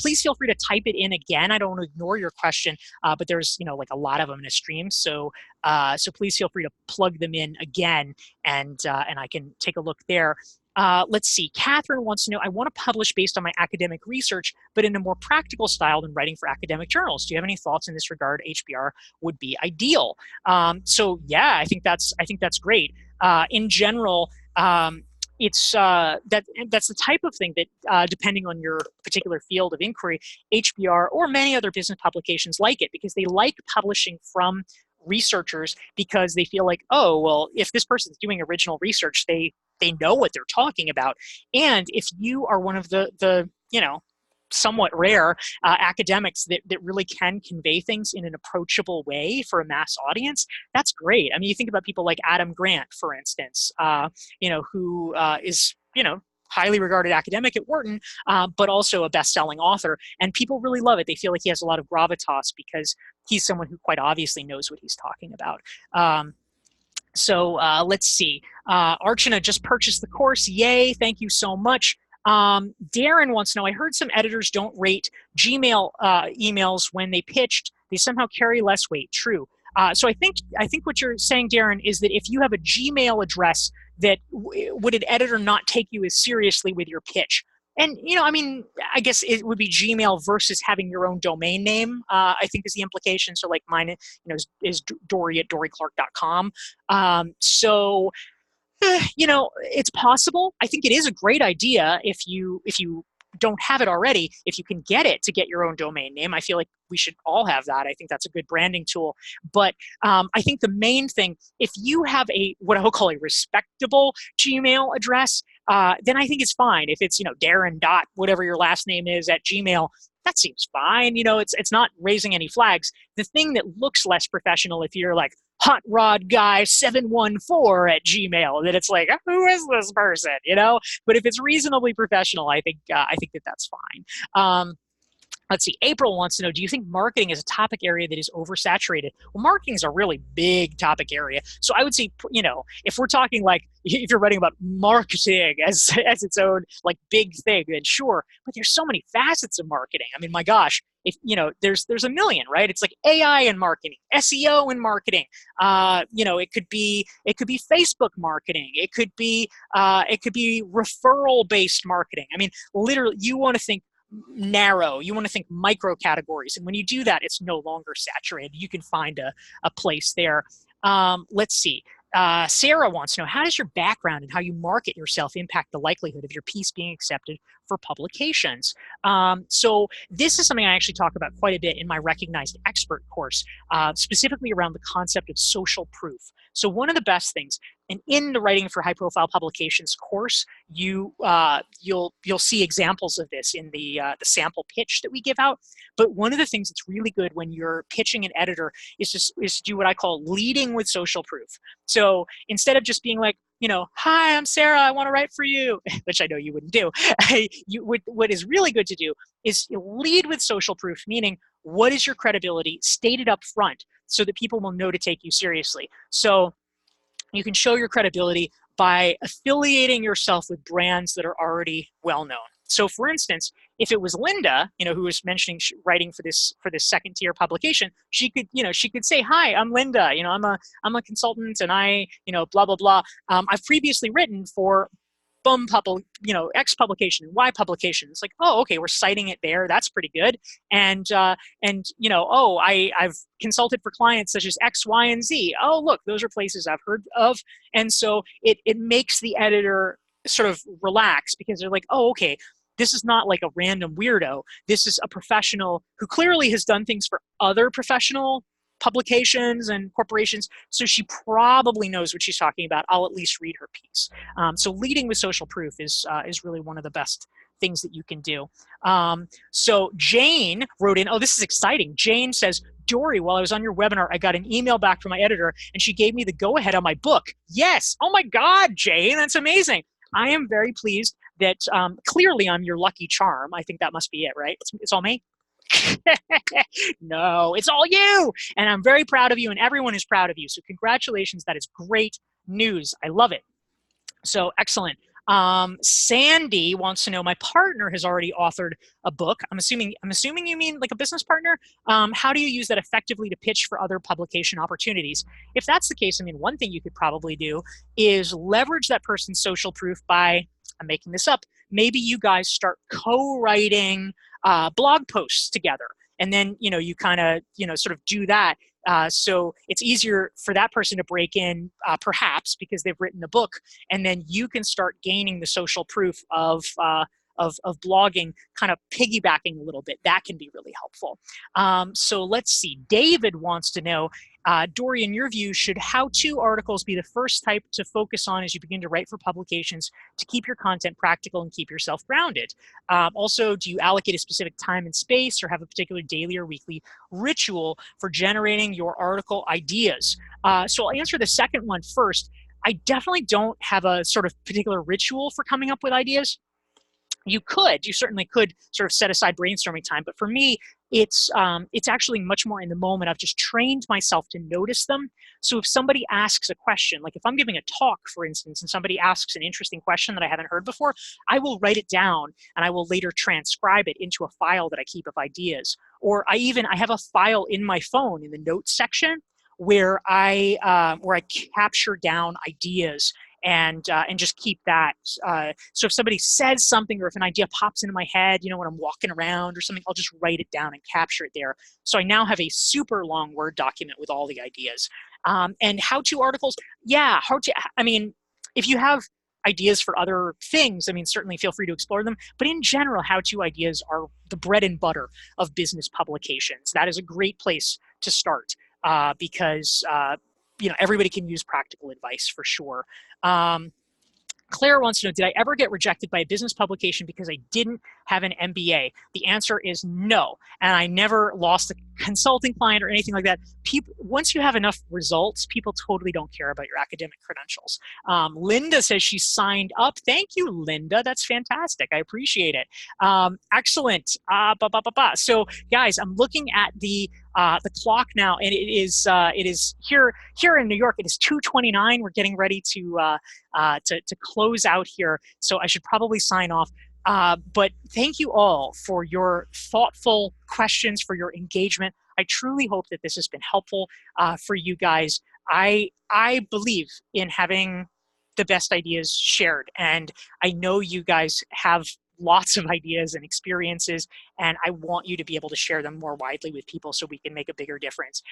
please feel free to type it in again. I don't want to ignore your question, but there's like a lot of them in a stream, so please feel free to plug them in again, and I can take a look there. Let's see. Catherine wants to know, I want to publish based on my academic research, but in a more practical style than writing for academic journals. Do you have any thoughts in this regard? HBR would be ideal. So yeah, I think that's great. In general, that's the type of thing that, depending on your particular field of inquiry, HBR or many other business publications like it, because they like publishing from researchers, because they feel like, oh, well, if this person's doing original research, they know what they're talking about. And if you are one of the somewhat rare academics that really can convey things in an approachable way for a mass audience, that's great. I mean, you think about people like Adam Grant, for instance, who is, highly regarded academic at Wharton, but also a best-selling author. And people really love it. They feel like he has a lot of gravitas because he's someone who quite obviously knows what he's talking about. So let's see. Archana just purchased the course. Yay, thank you so much. Darren wants to know, I heard some editors don't rate Gmail emails when they pitched. They somehow carry less weight. True. So I think what you're saying, Darren, is that if you have a Gmail address, that would an editor not take you as seriously with your pitch? And, I mean, I guess it would be Gmail versus having your own domain name, I think is the implication. So like mine, is Dorie at dorieclark.com. So, it's possible. I think it is a great idea if you don't have it already, if you can get it to get your own domain name. I feel like we should all have that. I think that's a good branding tool. But I think the main thing, if you have what I will call a respectable Gmail address, then I think it's fine. If it's, Darren dot whatever your last name is at Gmail, that seems fine. It's not raising any flags. The thing that looks less professional, if you're like Hot Rod Guy 714 at Gmail, that it's like, who is this person? But if it's reasonably professional, I think that that's fine. Let's see. April wants to know, do you think marketing is a topic area that is oversaturated? Well, marketing is a really big topic area. So I would say, if we're talking like, if you're writing about marketing as its own like big thing, then sure. But there's so many facets of marketing. I mean, my gosh, if there's a million, right? It's like AI in marketing, SEO in marketing. It could be Facebook marketing. It could be referral based marketing. I mean, literally, you want to think narrow, you want to think micro categories, and when you do that, it's no longer saturated. You can find a place there. Let's see. Sarah wants to know, how does your background and how you market yourself impact the likelihood of your piece being accepted for publications? So this is something I actually talk about quite a bit in my Recognized Expert course, specifically around the concept of social proof. So one of the best things, and in the Writing for High Profile Publications course, you'll see examples of this in the sample pitch that we give out. But one of the things that's really good when you're pitching an editor is to do what I call leading with social proof. So instead of just being like, hi, I'm Sarah, I want to write for you, which I know you wouldn't do. What is really good to do is lead with social proof, meaning what is your credibility stated up front so that people will know to take you seriously. So you can show your credibility by affiliating yourself with brands that are already well known. So for instance, if it was Linda, who was mentioning writing for this second tier publication, she could say, hi, I'm Linda, I'm a consultant, and I, blah, blah, blah. I've previously written for X publication and Y publication. It's like, oh, okay, we're citing it there. That's pretty good. And I've consulted for clients such as X, Y, and Z. Oh, look, those are places I've heard of. And so it makes the editor sort of relax, because they're like, oh, okay, this is not like a random weirdo. This is a professional who clearly has done things for other professional publications and corporations, so she probably knows what she's talking about. I'll at least read her piece. So leading with social proof is really one of the best things that you can do. So Jane wrote in, oh, this is exciting. Jane says, Dorie, while I was on your webinar, I got an email back from my editor, and she gave me the go-ahead on my book. Yes. Oh my God, Jane, that's amazing. I am very pleased that clearly I'm your lucky charm. I think that must be it, right? It's all me. No, it's all you. And I'm very proud of you, and everyone is proud of you. So congratulations. That is great news. I love it. So excellent. Sandy wants to know, my partner has already authored a book. I'm assuming you mean like a business partner. How do you use that effectively to pitch for other publication opportunities? If that's the case, I mean, one thing you could probably do is leverage that person's social proof by, I'm making this up, maybe you guys start co-writing blog posts together. And then, you kind of, sort of do that. So it's easier for that person to break in, perhaps because they've written a book, and then you can start gaining the social proof of blogging, kind of piggybacking a little bit. That can be really helpful. So let's see. David wants to know, Dorie, in your view, should how-to articles be the first type to focus on as you begin to write for publications to keep your content practical and keep yourself grounded? Also, do you allocate a specific time and space, or have a particular daily or weekly ritual for generating your article ideas? So I'll answer the second one first. I definitely don't have a sort of particular ritual for coming up with ideas. You certainly could sort of set aside brainstorming time, but for me, it's actually much more in the moment. I've just trained myself to notice them. So if somebody asks a question, like if I'm giving a talk, for instance, and somebody asks an interesting question that I haven't heard before, I will write it down, and I will later transcribe it into a file that I keep of ideas. Or I have a file in my phone in the notes section where I capture down ideas and just keep that. So if somebody says something, or if an idea pops into my head, when I'm walking around or something, I'll just write it down and capture it there. So I now have a super long Word document with all the ideas. And how-to articles, yeah, I mean, if you have ideas for other things, I mean, certainly feel free to explore them. But in general, how-to ideas are the bread and butter of business publications. That is a great place to start because everybody can use practical advice for sure. Claire wants to know, did I ever get rejected by a business publication because I didn't have an MBA? The answer is no. And I never lost a consulting client or anything like that. People, once you have enough results, people totally don't care about your academic credentials. Linda says she signed up. Thank you, Linda. That's fantastic. I appreciate it. Excellent. So, guys, I'm looking at the clock now, and it is here in New York. It is 2:29. We're getting ready to close out here. So I should probably sign off. But thank you all for your thoughtful questions, for your engagement. I truly hope that this has been helpful for you guys. I believe in having the best ideas shared, and I know you guys have lots of ideas and experiences, and I want you to be able to share them more widely with people so we can make a bigger difference.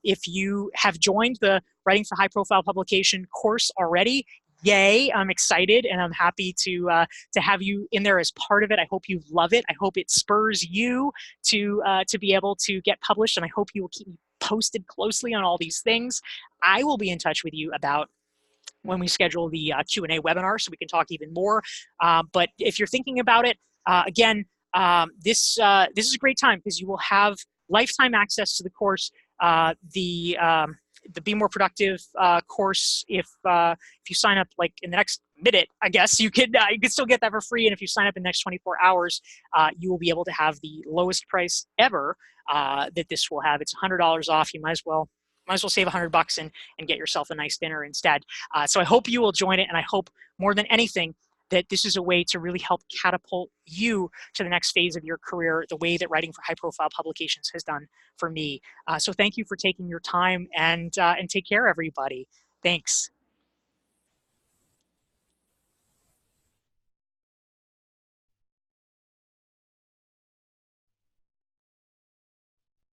If you have joined the Writing for High Profile Publication course already, yay, I'm excited, and I'm happy to have you in there as part of it. I hope you love it. I hope it spurs you to be able to get published, and I hope you will keep me posted closely on all these things. I will be in touch with you about when we schedule the Q&A webinar so we can talk even more. But if you're thinking about it, again, this is a great time because you will have lifetime access to the course. The Be More Productive course, if you sign up like in the next minute, I guess you can still get that for free. And if you sign up in the next 24 hours, you will be able to have the lowest price ever that this will have. It's $100 off. You might as well save $100 and get yourself a nice dinner instead. So I hope you will join it, and I hope more than anything that this is a way to really help catapult you to the next phase of your career, the way that Writing for High Profile Publications has done for me. So thank you for taking your time, and take care, everybody. Thanks.